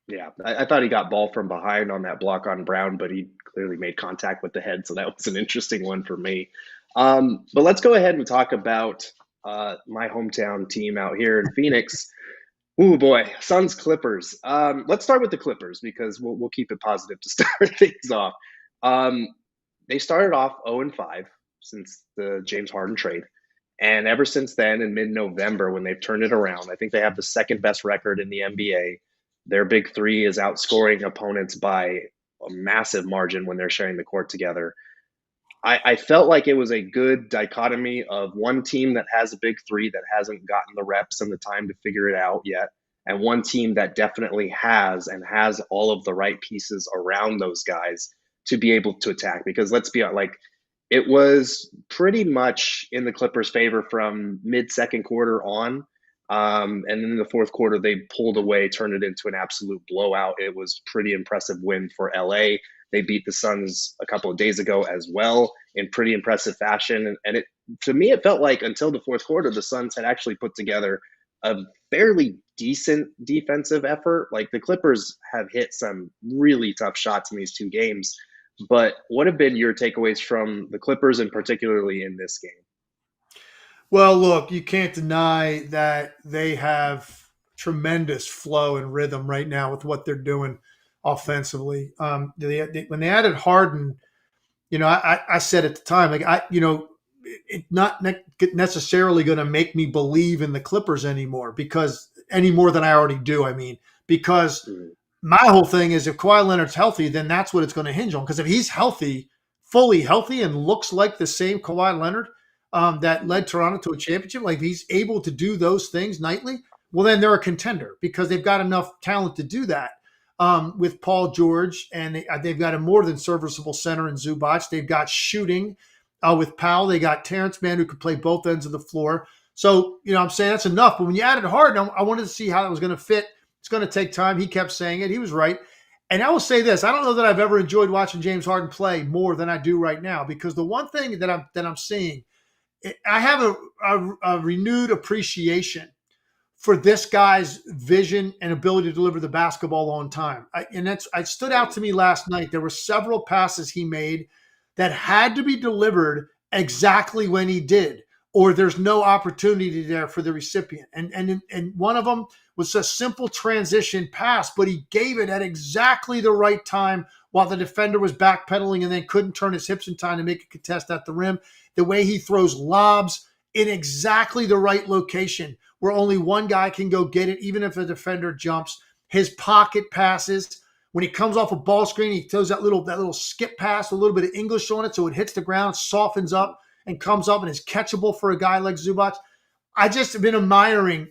Speaker 1: Yeah, I thought he got ball from behind on that block on Brown, but he clearly made contact with the head. So that was an interesting one for me. But let's go ahead and talk about my hometown team out here in Phoenix. Oh boy, Suns Clippers. Let's start with the Clippers because we'll keep it positive to start things off. They started off 0-5 since the James Harden trade. And ever since then, in mid-November, when they've turned it around, I think they have the second best record in the NBA. Their big three is outscoring opponents by a massive margin when they're sharing the court together. I felt like it was a good dichotomy of one team that has a big three that hasn't gotten the reps and the time to figure it out yet, and one team that definitely has and has all of the right pieces around those guys to be able to attack. Because let's be honest, like it was pretty much in the Clippers' favor from mid-second quarter on. And then in the fourth quarter, they pulled away, turned it into an absolute blowout. It was pretty impressive win for LA. They beat the Suns a couple of days ago as well in pretty impressive fashion. And it, to me, it felt like until the fourth quarter, the Suns had actually put together a fairly decent defensive effort. Like the Clippers have hit some really tough shots in these two games. But what have been your takeaways from the Clippers and particularly in this game?
Speaker 2: Well, look, you can't deny that they have tremendous flow and rhythm right now with what they're doing offensively. When they added Harden, I said at the time, it's not necessarily going to make me believe in the Clippers anymore because any more than I already do. I mean, because my whole thing is if Kawhi Leonard's healthy, then that's what it's going to hinge on. Because if he's healthy, fully healthy, and looks like the same Kawhi Leonard that led Toronto to a championship, like he's able to do those things nightly, well, then they're a contender because they've got enough talent to do that. With Paul George, and they've got a more than serviceable center in Zubac. They've got shooting with Powell. They got Terrence Mann who could play both ends of the floor. So, I'm saying that's enough. But when you added Harden, I wanted to see how that was going to fit. It's going to take time. He kept saying it. He was right. And I will say this. I don't know that I've ever enjoyed watching James Harden play more than I do right now because the one thing that I'm seeing, I have a renewed appreciation for this guy's vision and ability to deliver the basketball on time. It stood out to me last night. There were several passes he made that had to be delivered exactly when he did, or there's no opportunity there for the recipient. And one of them was a simple transition pass, but he gave it at exactly the right time while the defender was backpedaling and then couldn't turn his hips in time to make a contest at the rim. The way he throws lobs in exactly the right location where only one guy can go get it, even if a defender jumps. His pocket passes. When he comes off a ball screen, he throws that little skip pass, a little bit of English on it, so it hits the ground, softens up, and comes up and is catchable for a guy like Zubac. I just have been admiring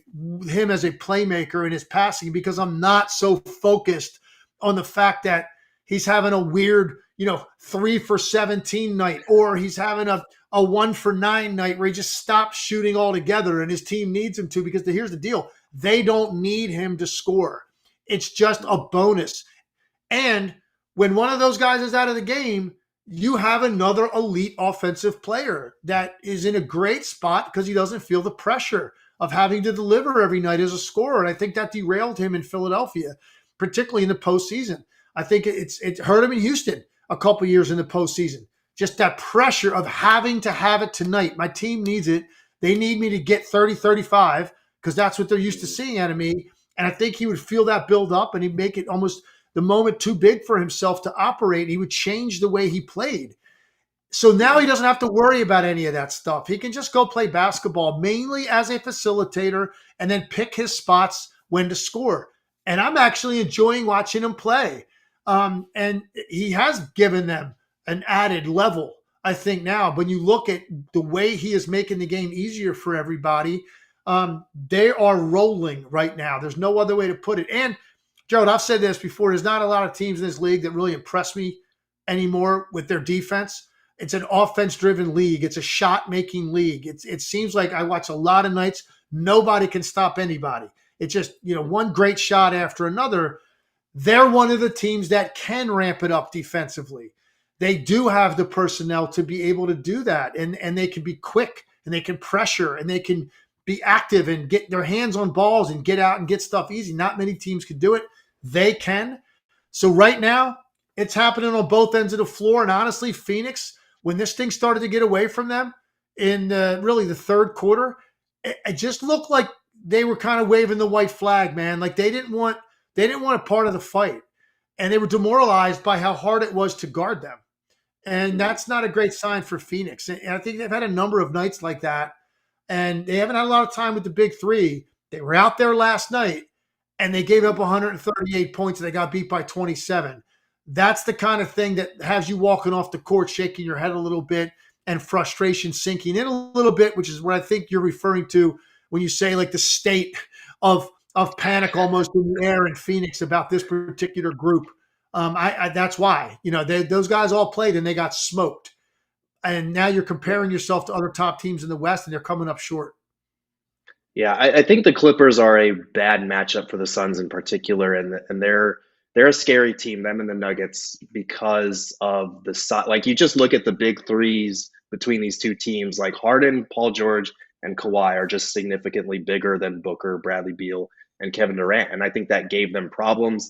Speaker 2: him as a playmaker in his passing because I'm not so focused on the fact that he's having a weird, 3 for 17 night, or he's having a 1 for 9 night where he just stops shooting altogether and his team needs him to, because here's the deal. They don't need him to score. It's just a bonus. And when one of those guys is out of the game, you have another elite offensive player that is in a great spot because he doesn't feel the pressure of having to deliver every night as a scorer. And I think that derailed him in Philadelphia, particularly in the postseason. I think it hurt him in Houston a couple years in the postseason. Just that pressure of having to have it tonight. My team needs it. They need me to get 30, 35 because that's what they're used to seeing out of me. And I think he would feel that build up and he'd make it almost the moment too big for himself to operate. He would change the way he played. So now he doesn't have to worry about any of that stuff. He can just go play basketball mainly as a facilitator and then pick his spots when to score. And I'm actually enjoying watching him play. And he has given them an added level, I think, now. When you look at the way he is making the game easier for everybody, they are rolling right now. There's no other way to put it. And Gerald, I've said this before. There's not a lot of teams in this league that really impress me anymore with their defense. It's an offense-driven league. It's a shot-making league. It seems like I watch a lot of nights. Nobody can stop anybody. It's just, one great shot after another. They're one of the teams that can ramp it up defensively. They do have the personnel to be able to do that, and they can be quick, and they can pressure, and they can be active and get their hands on balls and get out and get stuff easy. Not many teams can do it. They can. So right now, it's happening on both ends of the floor. And honestly, Phoenix, when this thing started to get away from them in really the third quarter, it just looked like they were kind of waving the white flag, man. Like they didn't want a part of the fight. And they were demoralized by how hard it was to guard them. And that's not a great sign for Phoenix. And I think they've had a number of nights like that. And they haven't had a lot of time with the big three. They were out there last night, and they gave up 138 points, and they got beat by 27. That's the kind of thing that has you walking off the court, shaking your head a little bit, and frustration sinking in a little bit, which is what I think you're referring to when you say like the state of panic almost in the air in Phoenix about this particular group. That's why, those guys all played and they got smoked. And now you're comparing yourself to other top teams in the West, and they're coming up short.
Speaker 1: Yeah, I think the Clippers are a bad matchup for the Suns in particular, and they're a scary team, them and the Nuggets, because of the like you just look at the big threes between these two teams, like Harden, Paul George, and Kawhi are just significantly bigger than Booker, Bradley Beal, and Kevin Durant, and I think that gave them problems.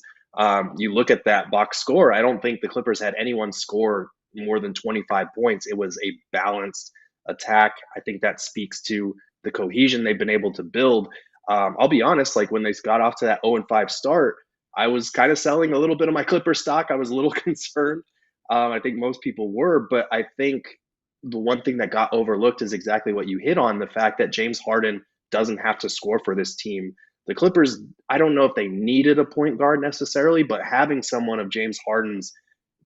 Speaker 1: You look at that box score, I don't think the Clippers had anyone score more than 25 points. It was a balanced attack. I think that speaks to the cohesion they've been able to build. I'll be honest, like when they got off to that 0-5 start, I was kind of selling a little bit of my Clipper stock. I was a little concerned. I think most people were, but I think the one thing that got overlooked is exactly what you hit on, the fact that James Harden doesn't have to score for this team. The Clippers, I don't know if they needed a point guard necessarily, but having someone of James Harden's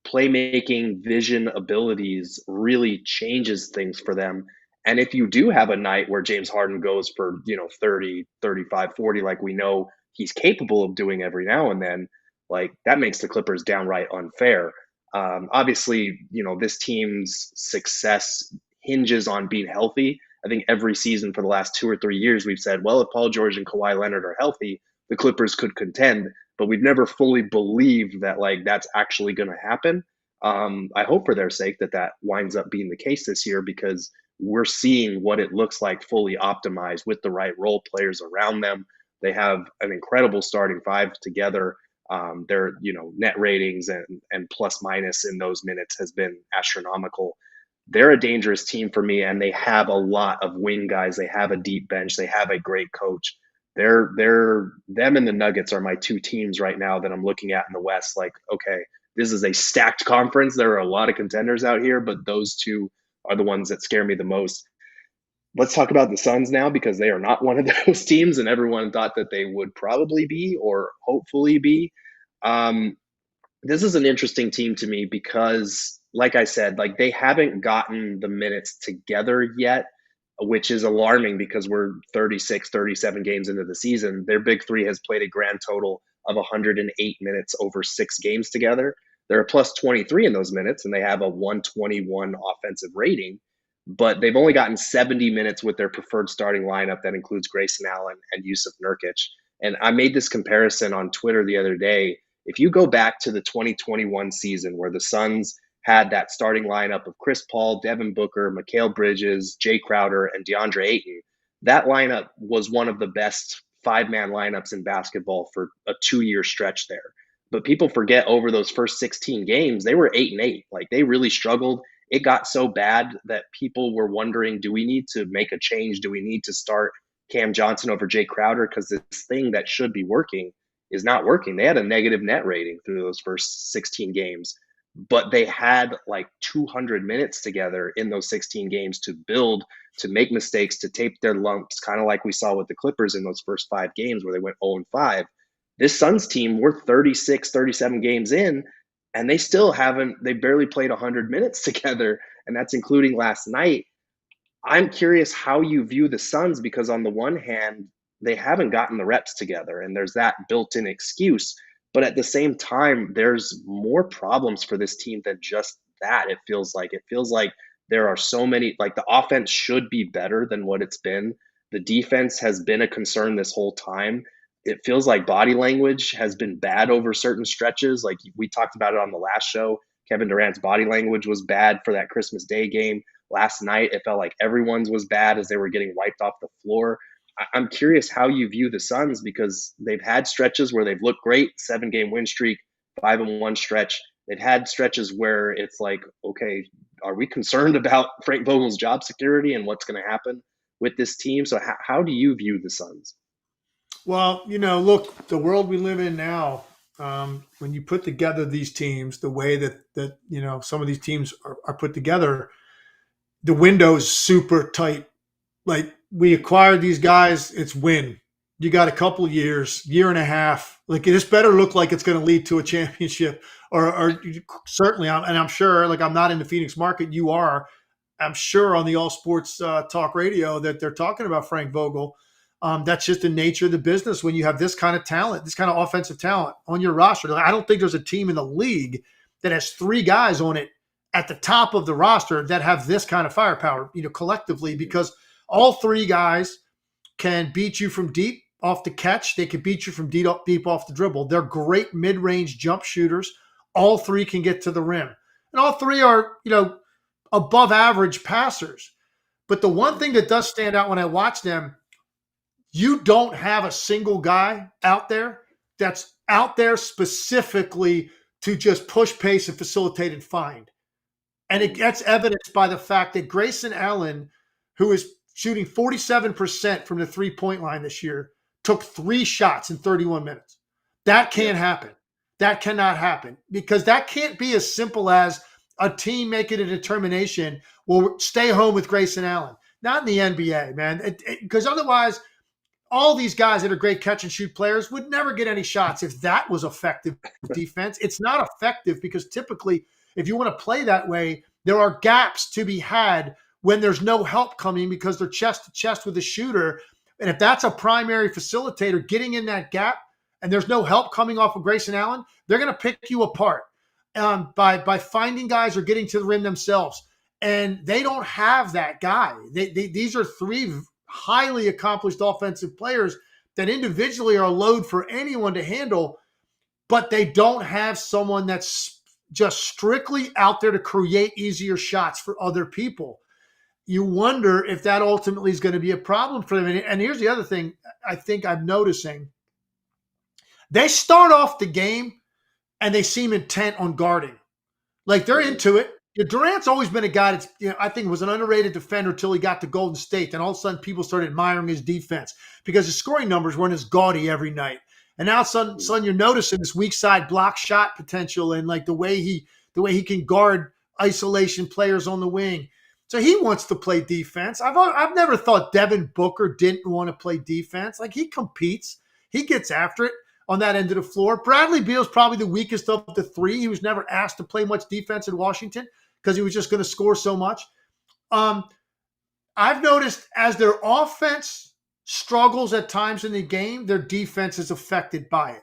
Speaker 1: playmaking vision abilities really changes things for them. And if you do have a night where James Harden goes for, 30, 35, 40, like we know he's capable of doing every now and then, like that makes the Clippers downright unfair. Obviously, this team's success hinges on being healthy. I think every season for the last 2 or 3 years, we've said, well, if Paul George and Kawhi Leonard are healthy, the Clippers could contend, but we've never fully believed that like that's actually going to happen. I hope for their sake that winds up being the case this year, because we're seeing what it looks like fully optimized with the right role players around them. They have an incredible starting five together. Their net ratings and plus minus in those minutes has been astronomical. They're a dangerous team for me, and they have a lot of wing guys. They have a deep bench. They have a great coach. Them and the Nuggets are my two teams right now that I'm looking at in the West. Like, okay, this is a stacked conference. There are a lot of contenders out here, but those two are the ones that scare me the most. Let's talk about the Suns now, because they are not one of those teams, and everyone thought that they would probably be or hopefully be. This is an interesting team to me because, like I said, like they haven't gotten the minutes together yet, which is alarming because we're 36, 37 games into the season. Their big three has played a grand total of 108 minutes over 6 games together. They're a plus 23 in those minutes, and they have a 121 offensive rating, but they've only gotten 70 minutes with their preferred starting lineup that includes Grayson Allen and Yusuf Nurkic. And I made this comparison on Twitter the other day. If you go back to the 2021 season where the Suns had that starting lineup of Chris Paul, Devin Booker, Mikal Bridges, Jay Crowder, and DeAndre Ayton, that lineup was one of the best five-man lineups in basketball for a 2-year stretch there. But people forget over those first 16 games, they were 8-8. Like, they really struggled. It got so bad that people were wondering, do we need to make a change? Do we need to start Cam Johnson over Jay Crowder? Because this thing that should be working is not working. They had a negative net rating through those first 16 games, but they had like 200 minutes together in those 16 games to build, to make mistakes, to tape their lumps, kind of like we saw with the Clippers in those first 5 games where they went 0-5. This Suns team, we're 36, 37 games in, and they still haven't, they barely played 100 minutes together, and that's including last night. I'm curious how you view the Suns, because on the one hand, they haven't gotten the reps together, and there's that built-in excuse. But at the same time, there's more problems for this team than just that. It feels like there are so many, like the offense should be better than what it's been. The defense has been a concern this whole time. It feels like body language has been bad over certain stretches. Like we talked about it on the last show. Kevin Durant's body language was bad for that Christmas Day game. Last night, it felt like everyone's was bad as they were getting wiped off the floor. I'm curious how you view the Suns, because they've had stretches where they've looked great, 7-game win streak, 5-1 stretch. They've had stretches where it's like, okay, are we concerned about Frank Vogel's job security and what's going to happen with this team? So how do you view the Suns?
Speaker 2: Well, look, the world we live in now, when you put together these teams, the way that some of these teams are put together, the window is super tight. Like, we acquired these guys, it's win. You got a couple of years, year and a half. Like, this better look like it's going to lead to a championship, or certainly. And I'm sure, like, I'm not in the Phoenix market. You are. I'm sure on the All Sports Talk Radio that they're talking about Frank Vogel. That's just the nature of the business when you have this kind of talent, this kind of offensive talent on your roster. I don't think there's a team in the league that has 3 guys on it at the top of the roster that have this kind of firepower, collectively, because all 3 guys can beat you from deep off the catch. They can beat you from deep off the dribble. They're great mid-range jump shooters. All 3 can get to the rim. And all 3 are, above average passers. But the one thing that does stand out when I watch them, you don't have a single guy out there that's out there specifically to just push pace and facilitate and find. And it gets evidenced by the fact that Grayson Allen, who is shooting 47% from the three-point line this year, took 3 shots in 31 minutes. That can't happen. That cannot happen, because that can't be as simple as a team making a determination, well, stay home with Grayson Allen. Not in the NBA, man, because otherwise all these guys that are great catch and shoot players would never get any shots if that was effective defense. It's not effective because typically, if you want to play that way, there are gaps to be had when there's no help coming because they're chest to chest with a shooter. And if that's a primary facilitator getting in that gap and there's no help coming off of Grayson Allen, they're going to pick you apart by finding guys or getting to the rim themselves. And they don't have that guy. These are 3 highly accomplished offensive players that individually are a load for anyone to handle, but they don't have someone that's just strictly out there to create easier shots for other people. You wonder if that ultimately is going to be a problem for them. And here's the other thing I think I'm noticing. They start off the game and they seem intent on guarding. Like, they're into it. Durant's always been a guy that's, I think was an underrated defender until he got to Golden State. Then all of a sudden people started admiring his defense because his scoring numbers weren't as gaudy every night. And now suddenly you're noticing this weak side block shot potential and like the way he can guard isolation players on the wing. So he wants to play defense. I've never thought Devin Booker didn't want to play defense. Like, he competes. He gets after it on that end of the floor. Bradley Beal's probably the weakest of the 3. He was never asked to play much defense in Washington because he was just going to score so much. I've noticed as their offense struggles at times in the game, their defense is affected by it.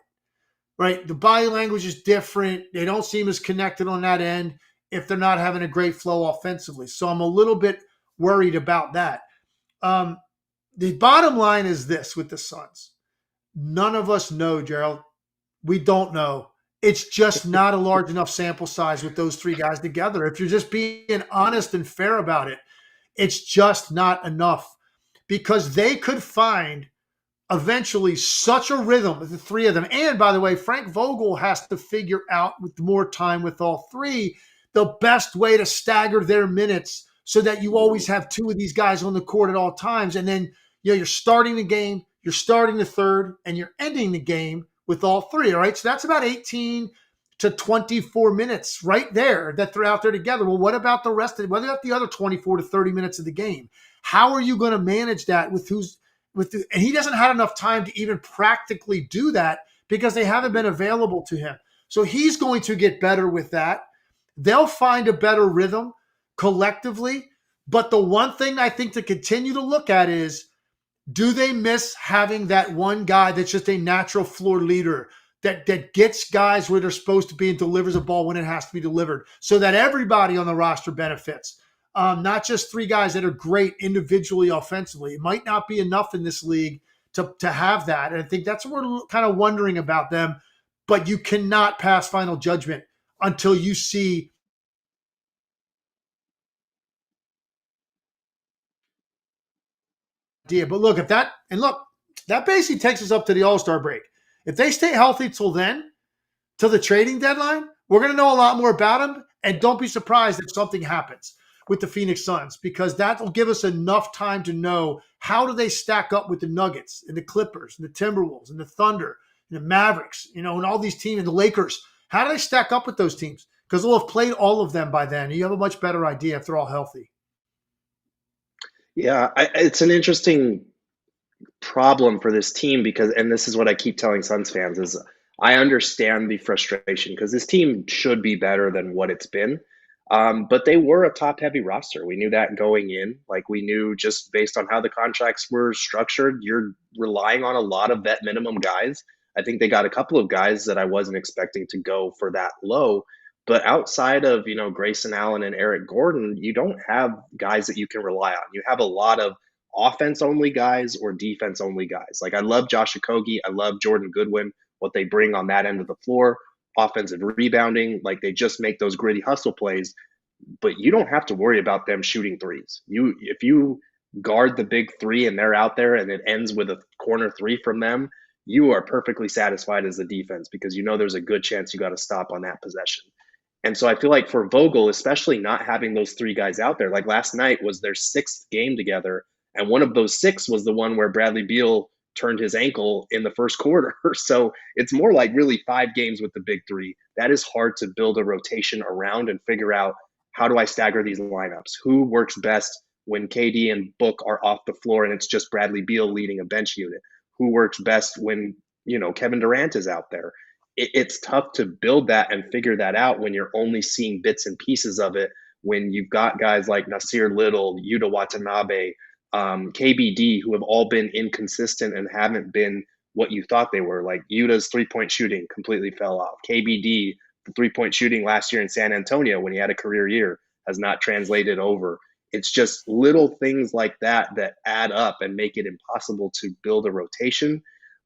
Speaker 2: right? The body language is different. They don't seem as connected on that end if they're not having a great flow offensively. So I'm a little bit worried about that. Um, the bottom line is this with the Suns. None of us know, Gerald. We don't know. It's just not a large enough sample size with those three guys together. If you're just being honest and fair about it, it's just not enough because they could find eventually such a rhythm with the three of them. And by the way, Frank Vogel has to figure out with more time with all three the best way to stagger their minutes so that you always have two of these guys on the court at all times. And then you're starting the game, you're starting the third, and you're ending the game with all three. All right. So that's about 18 to 24 minutes right there that they're out there together. Well, what about the rest of it? What about the other 24 to 30 minutes of the game? How are you going to manage that with and he doesn't have enough time to even practically do that because they haven't been available to him. So he's going to get better with that. They'll find a better rhythm collectively. But the one thing I think to continue to look at is, do they miss having that one guy that's just a natural floor leader that gets guys where they're supposed to be and delivers a ball when it has to be delivered so that everybody on the roster benefits? Not just three guys that are great individually offensively. It might not be enough in this league to have that. And I think that's what we're kind of wondering about them. But you cannot pass final judgment until you see. But look, that basically takes us up to the All-Star break. If they stay healthy till then, till the trading deadline, we're going to know a lot more about them. And don't be surprised if something happens with the Phoenix Suns, because that will give us enough time to know how do they stack up with the Nuggets and the Clippers and the Timberwolves and the Thunder and the Mavericks, and all these teams and the Lakers. How do they stack up with those teams? Because we'll have played all of them by then. And you have a much better idea if they're all healthy.
Speaker 1: Yeah, it's an interesting problem for this team because, and this is what I keep telling Suns fans, is I understand the frustration because this team should be better than what it's been. But they were a top heavy roster. We knew that going in. Like, we knew just based on how the contracts were structured, you're relying on a lot of vet minimum guys. I think they got a couple of guys that I wasn't expecting to go for that low. But outside of, Grayson Allen and Eric Gordon, you don't have guys that you can rely on. You have a lot of offense only guys or defense only guys. Like, I love Josh Okogie. I love Jordan Goodwin, what they bring on that end of the floor, offensive rebounding. Like, they just make those gritty hustle plays, but you don't have to worry about them shooting threes. If you guard the big three and they're out there and it ends with a corner three from them, you are perfectly satisfied as a defense because there's a good chance you got to stop on that possession. And so I feel like for Vogel, especially not having those three guys out there, like last night was their sixth game together. And one of those six was the one where Bradley Beal turned his ankle in the first quarter. So it's more like really 5 games with the big three. That is hard to build a rotation around and figure out, how do I stagger these lineups? Who works best when KD and Book are off the floor and it's just Bradley Beal leading a bench unit? Who works best when, Kevin Durant is out there? It's tough to build that and figure that out when you're only seeing bits and pieces of it, when you've got guys like Nasir Little, Yuta Watanabe, KBD, who have all been inconsistent and haven't been what you thought they were. Like, Yuta's three-point shooting completely fell off. KBD, the three-point shooting last year in San Antonio when he had a career year, has not translated over. It's just little things like that that add up and make it impossible to build a rotation.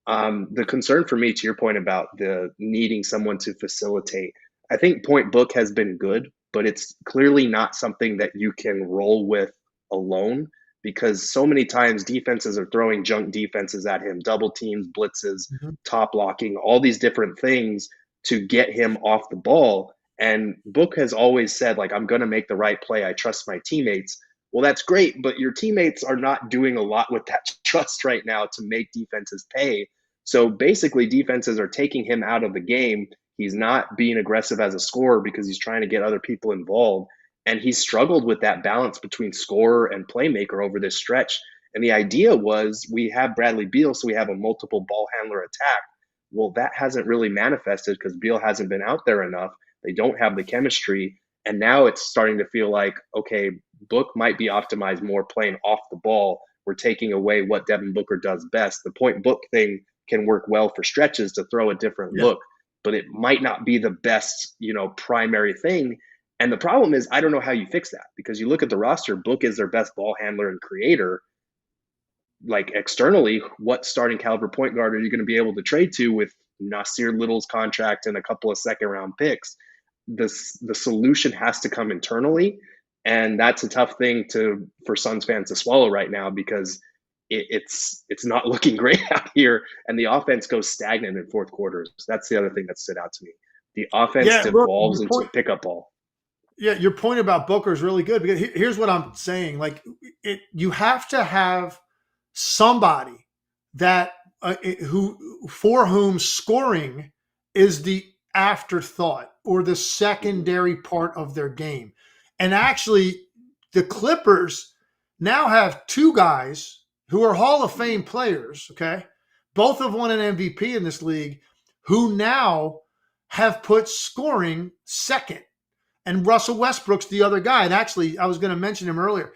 Speaker 1: The concern for me, to your point about the needing someone to facilitate, I think Point Book has been good, but it's clearly not something that you can roll with alone, because so many times defenses are throwing junk defenses at him, double teams, blitzes, top blocking, all these different things to get him off the ball. And Book has always said, like, I'm going to make the right play. I trust my teammates. Well, that's great, but your teammates are not doing a lot with that trust right now to make defenses pay. So basically, defenses are taking him out of the game. He's not being aggressive as a scorer because he's trying to get other people involved. And he's struggled with that balance between scorer and playmaker over this stretch. And the idea was, we have Bradley Beal, so we have a multiple ball handler attack. Well, that hasn't really manifested because Beal hasn't been out there enough. They don't have the chemistry. And now it's starting to feel like, okay, Book might be optimized more playing off the ball. We're taking away what Devin Booker does best. The Point Book thing can work well for stretches to throw a different look. but it might not be the best, primary thing. And the problem is, I don't know how you fix that because you look at the roster, Book is their best ball handler and creator. Like externally, what starting caliber point guard are you going to be able to trade to with Nasir Little's contract and a couple of second round picks? The solution has to come internally, and that's a tough thing for Suns fans to swallow right now because it's not looking great out here, and the offense goes stagnant in fourth quarters. That's the other thing that stood out to me. The offense
Speaker 2: Yeah, look,
Speaker 1: devolves
Speaker 2: your
Speaker 1: into
Speaker 2: point.
Speaker 1: pickup ball.
Speaker 2: Yeah, your point about Booker is really good because here's what I'm saying: like, you have to have somebody that who for whom scoring is the afterthought or the secondary part of their game. And actually, the Clippers now have two guys who are Hall of Fame players. Okay, both have won an MVP in this league, who now have put scoring second. And Russell Westbrook's the other guy. And actually, I was going to mention him earlier.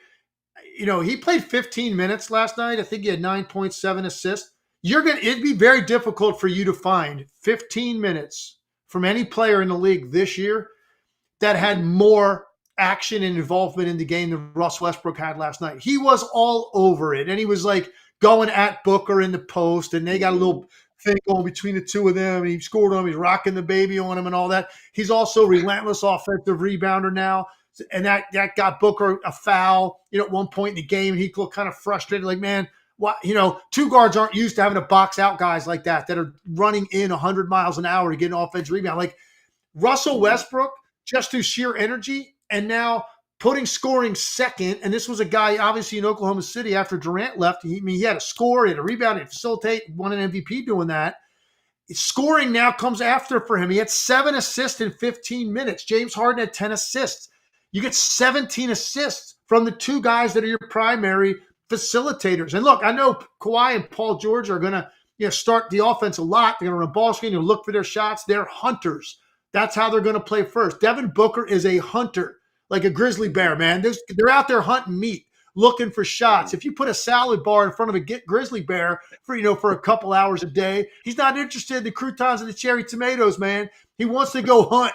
Speaker 2: He played 15 minutes last night. I think he had 9.7 assists. It'd be very difficult for you to find 15 minutes from any player in the league this year that had more action and involvement in the game than Russ Westbrook had last night. He was all over it. And he was like going at Booker in the post, and they got a little thing going between the two of them, and he scored on him. He's rocking the baby on him and all that. He's also a relentless offensive rebounder now. And that got Booker a foul, at one point in the game. He looked kind of frustrated, like, man, what, two guards aren't used to having to box out guys like that are running in 100 miles an hour to get an offensive rebound. Like Russell Westbrook, just through sheer energy, and now putting scoring second. And this was a guy, obviously, in Oklahoma City after Durant left. He had a score, he had a rebound, he had a facilitate, won an MVP doing that. Scoring now comes after for him. He had 7 assists in 15 minutes. James Harden had 10 assists. You get 17 assists from the two guys that are your primary facilitators. And look, I know Kawhi and Paul George are going to start the offense a lot. They're going to run ball screen, look for their shots. They're hunters. That's how they're going to play first. Devin Booker is a hunter, like a grizzly bear, man. They're out there hunting meat, looking for shots. If you put a salad bar in front of a grizzly bear for a couple hours a day, he's not interested in the croutons and the cherry tomatoes, man. He wants to go hunt.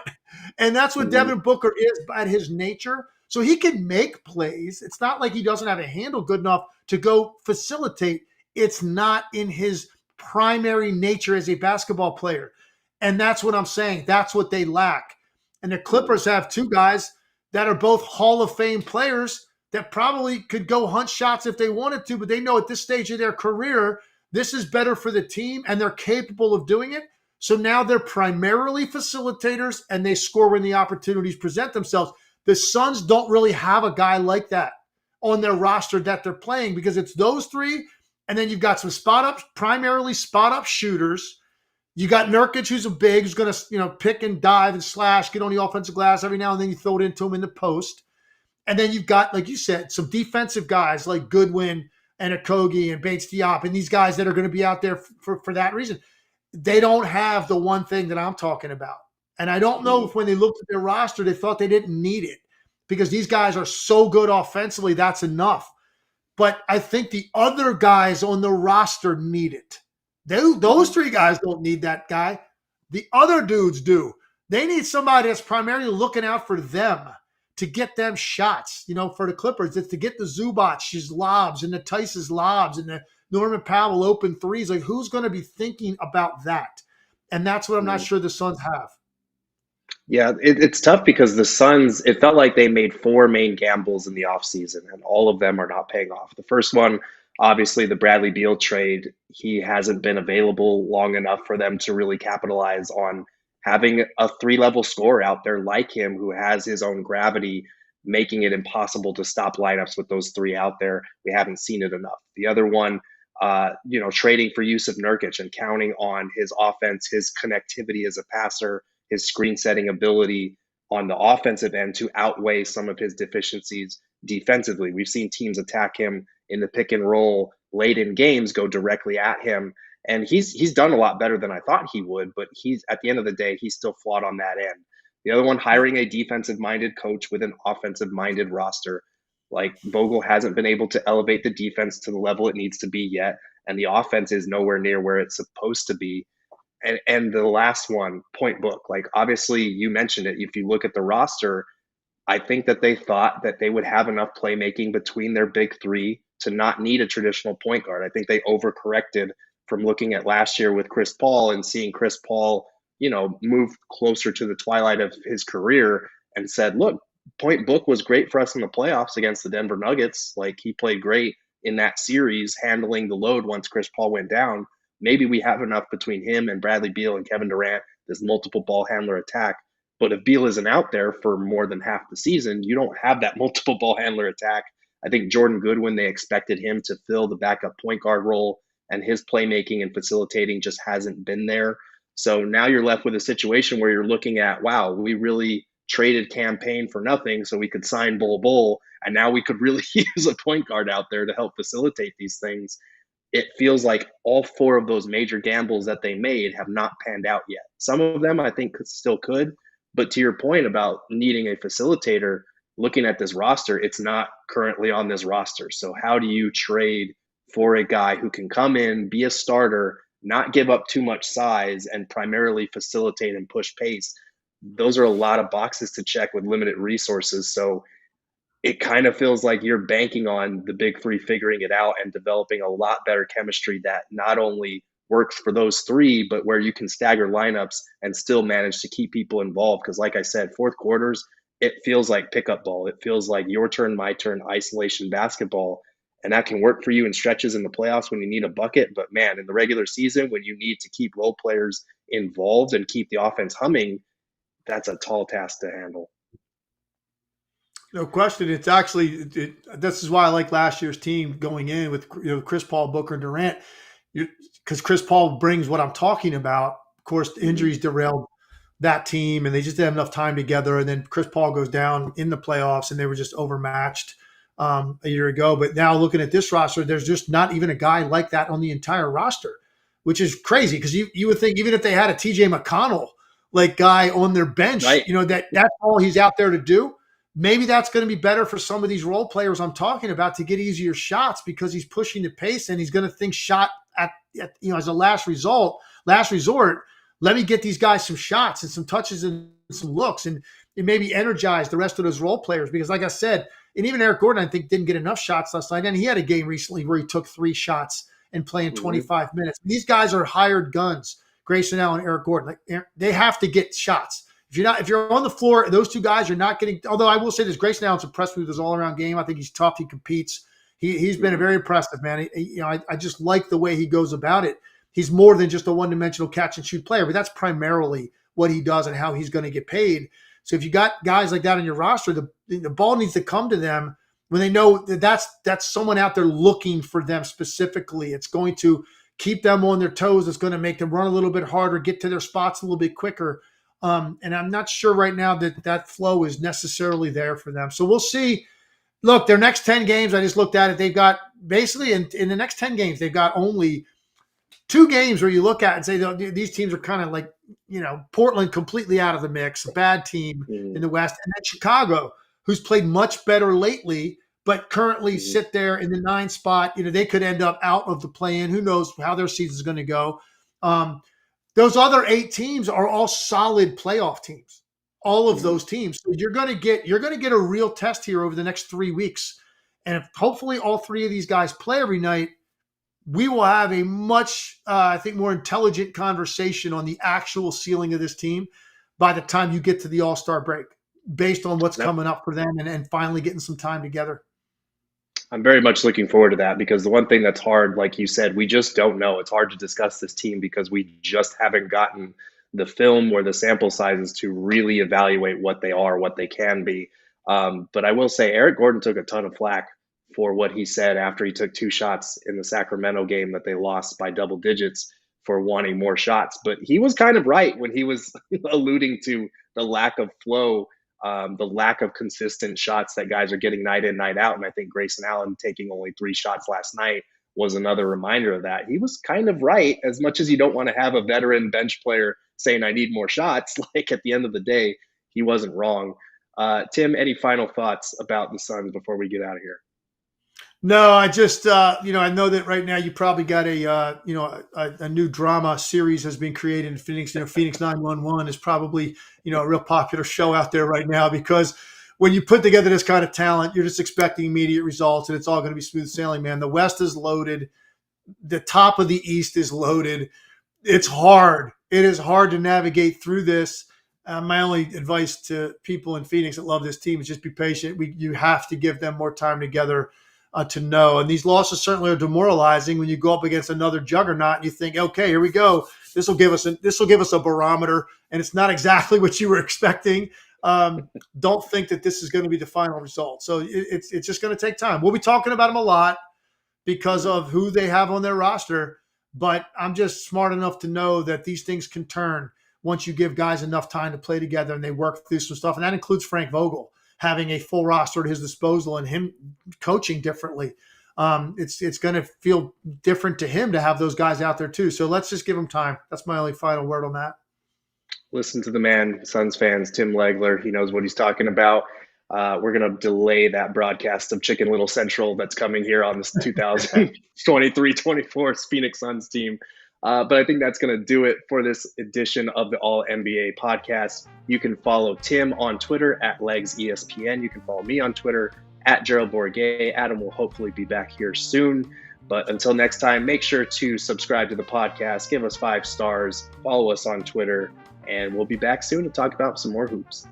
Speaker 2: And that's what Devin Booker is at his nature. So he can make plays. It's not like he doesn't have a handle good enough to go facilitate. It's not in his primary nature as a basketball player. And that's what I'm saying. That's what they lack. And the Clippers have two guys that are both Hall of Fame players that probably could go hunt shots if they wanted to, but they know at this stage of their career, this is better for the team, and they're capable of doing it. So now they're primarily facilitators, and they score when the opportunities present themselves. The Suns don't really have a guy like that on their roster that they're playing because it's those three, and then you've got some primarily spot-up shooters. You got Nurkic, who's a big, who's going to pick and dive and slash, get on the offensive glass every now and then. You throw it into him in the post. And then you've got, like you said, some defensive guys like Goodwin and Okogie and Bates Diop and these guys that are going to be out there for that reason. They don't have the one thing that I'm talking about. And I don't know if when they looked at their roster, they thought they didn't need it because these guys are so good offensively, that's enough. But I think the other guys on the roster need it. Those three guys don't need that guy. The other dudes do. They need somebody that's primarily looking out for them to get them shots. For the Clippers, it's to get the Zubac's lobs and the Tice's lobs and the Norman Powell open threes. Like, who's going to be thinking about that? And that's what I'm not sure the Suns have.
Speaker 1: Yeah, it's tough because the Suns, it felt like they made 4 main gambles in the offseason, and all of them are not paying off. The first one, obviously, the Bradley Beal trade, he hasn't been available long enough for them to really capitalize on having a 3-level scorer out there like him who has his own gravity, making it impossible to stop lineups with those 3 out there. We haven't seen it enough. The other one, trading for Yusuf Nurkic and counting on his offense, his connectivity as a passer, his screen setting ability on the offensive end to outweigh some of his deficiencies defensively. We've seen teams attack him in the pick and roll late in games, go directly at him. And he's done a lot better than I thought he would, but he's at the end of the day, he's still flawed on that end. The other one, hiring a defensive-minded coach with an offensive-minded roster. Like Vogel hasn't been able to elevate the defense to the level it needs to be yet, and the offense is nowhere near where it's supposed to be. And the last one, point book. Like obviously you mentioned it. If you look at the roster, I think that they thought that they would have enough playmaking between their big three to not need a traditional point guard. I think they overcorrected from looking at last year with Chris Paul and seeing Chris Paul, move closer to the twilight of his career and said, look, point book was great for us in the playoffs against the Denver Nuggets. Like he played great in that series, handling the load once Chris Paul went down. Maybe we have enough between him and Bradley Beal and Kevin Durant, this multiple ball handler attack. But if Beal isn't out there for more than half the season, you don't have that multiple ball handler attack. I think Jordan Goodwin, they expected him to fill the backup point guard role, and his playmaking and facilitating just hasn't been there. So now you're left with a situation where you're looking at, wow, we really traded campaign for nothing so we could sign Bol Bol, and now we could really use a point guard out there to help facilitate these things. It feels like all four of those major gambles that they made have not panned out yet. Some of them I think still could, but to your point about needing a facilitator, looking at this roster, it's not currently on this roster. So how do you trade for a guy who can come in, be a starter, not give up too much size, and primarily facilitate and push pace? Those are a lot of boxes to check with limited resources. So it kind of feels like you're banking on the big three figuring it out and developing a lot better chemistry that not only works for those three, but where you can stagger lineups and still manage to keep people involved. Because, like I said, fourth quarters, it feels like pickup ball. It feels like your turn, my turn, isolation basketball. And that can work for you in stretches in the playoffs when you need a bucket. But man, in the regular season, when you need to keep role players involved and keep the offense humming, that's a tall task to handle.
Speaker 2: No question. It's actually this is why I like last year's team going in with Chris Paul, Booker, and Durant, because Chris Paul brings what I'm talking about. Of course, the injuries derailed that team, and they just didn't have enough time together. And then Chris Paul goes down in the playoffs, and they were just overmatched a year ago. But now looking at this roster, there's just not even a guy like that on the entire roster, which is crazy because you would think even if they had a TJ McConnell like guy on their bench,
Speaker 1: Right.
Speaker 2: that's all he's out there to do. Maybe that's going to be better for some of these role players I'm talking about to get easier shots because he's pushing the pace and he's going to think shot at as a last resort. Let me get these guys some shots and some touches and some looks, and it maybe energize the rest of those role players because, like I said, and even Eric Gordon, I think, didn't get enough shots last night. And he had a game recently where he took 3 shots and playing 25 minutes. These guys are hired guns, Grayson Allen and Eric Gordon. Like, they have to get shots. If you're on the floor, those two guys are not getting. Although I will say this, Grayson Allen's impressed me with his all-around game. I think he's tough. He competes. He's been a very impressive man. I just like the way he goes about it. He's more than just a one-dimensional catch-and-shoot player, but that's primarily what he does and how he's going to get paid. So if you got guys like that on your roster, the ball needs to come to them when they know that's someone out there looking for them specifically. It's going to keep them on their toes. It's going to make them run a little bit harder, get to their spots a little bit quicker. And I'm not sure right now that flow is necessarily there for them. So we'll see. Look, their next 10 games, I just looked at it. They've got basically in the next 10 games, they've got only 2 games where you look at and say these teams are kind of like, Portland completely out of the mix, a bad team in the West. And then Chicago, who's played much better lately, but currently sit there in the 9 spot. They could end up out of the play-in. Who knows how their season is going to go. Those other 8 teams are all solid playoff teams. All of those teams. So you're going to get a real test here over the next 3 weeks. And if hopefully all 3 of these guys play every night, we will have a much, I think, more intelligent conversation on the actual ceiling of this team by the time you get to the All-Star break, based on what's coming up for them and finally getting some time together.
Speaker 1: I'm very much looking forward to that because the one thing that's hard, like you said, we just don't know. It's hard to discuss this team because we just haven't gotten the film or the sample sizes to really evaluate what they are, what they can be. But I will say Eric Gordon took a ton of flack for what he said after he took 2 shots in the Sacramento game that they lost by double digits for wanting more shots. But he was kind of right when he was alluding to the lack of flow, the lack of consistent shots that guys are getting night in, night out. And I think Grayson Allen taking only 3 shots last night was another reminder of that. He was kind of right, as much as you don't want to have a veteran bench player saying, I need more shots. Like at the end of the day, he wasn't wrong. Tim, any final thoughts about the Suns before we get out of here?
Speaker 2: No, I just I know that right now you probably got a new drama series has been created in Phoenix. Phoenix 911 is probably a real popular show out there right now because when you put together this kind of talent, you're just expecting immediate results, and it's all going to be smooth sailing, man. The West is loaded. The top of the East is loaded. It's hard. It is hard to navigate through this. My only advice to people in Phoenix that love this team is just be patient. You have to give them more time together to know. And these losses certainly are demoralizing when you go up against another juggernaut and you think, okay, here we go. This will give us a barometer, and it's not exactly what you were expecting. Don't think that this is going to be the final result. So it's just going to take time. We'll be talking about them a lot because of who they have on their roster. But I'm just smart enough to know that these things can turn once you give guys enough time to play together and they work through some stuff. And that includes Frank Vogel having a full roster at his disposal and him coaching differently. It's going to feel different to him to have those guys out there too. So let's just give him time. That's my only final word on that.
Speaker 1: Listen to the man, Suns fans, Tim Legler. He knows what he's talking about. We're going to delay that broadcast of Chicken Little Central that's coming here on this 2023-24 Phoenix Suns team. But I think that's going to do it for this edition of the All NBA podcast. You can follow Tim on Twitter at LegsESPN. You can follow me on Twitter at Gerald Bourguet. Adam will hopefully be back here soon. But until next time, make sure to subscribe to the podcast, give us 5 stars, follow us on Twitter, and we'll be back soon to talk about some more hoops.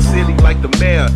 Speaker 3: City like the mayor.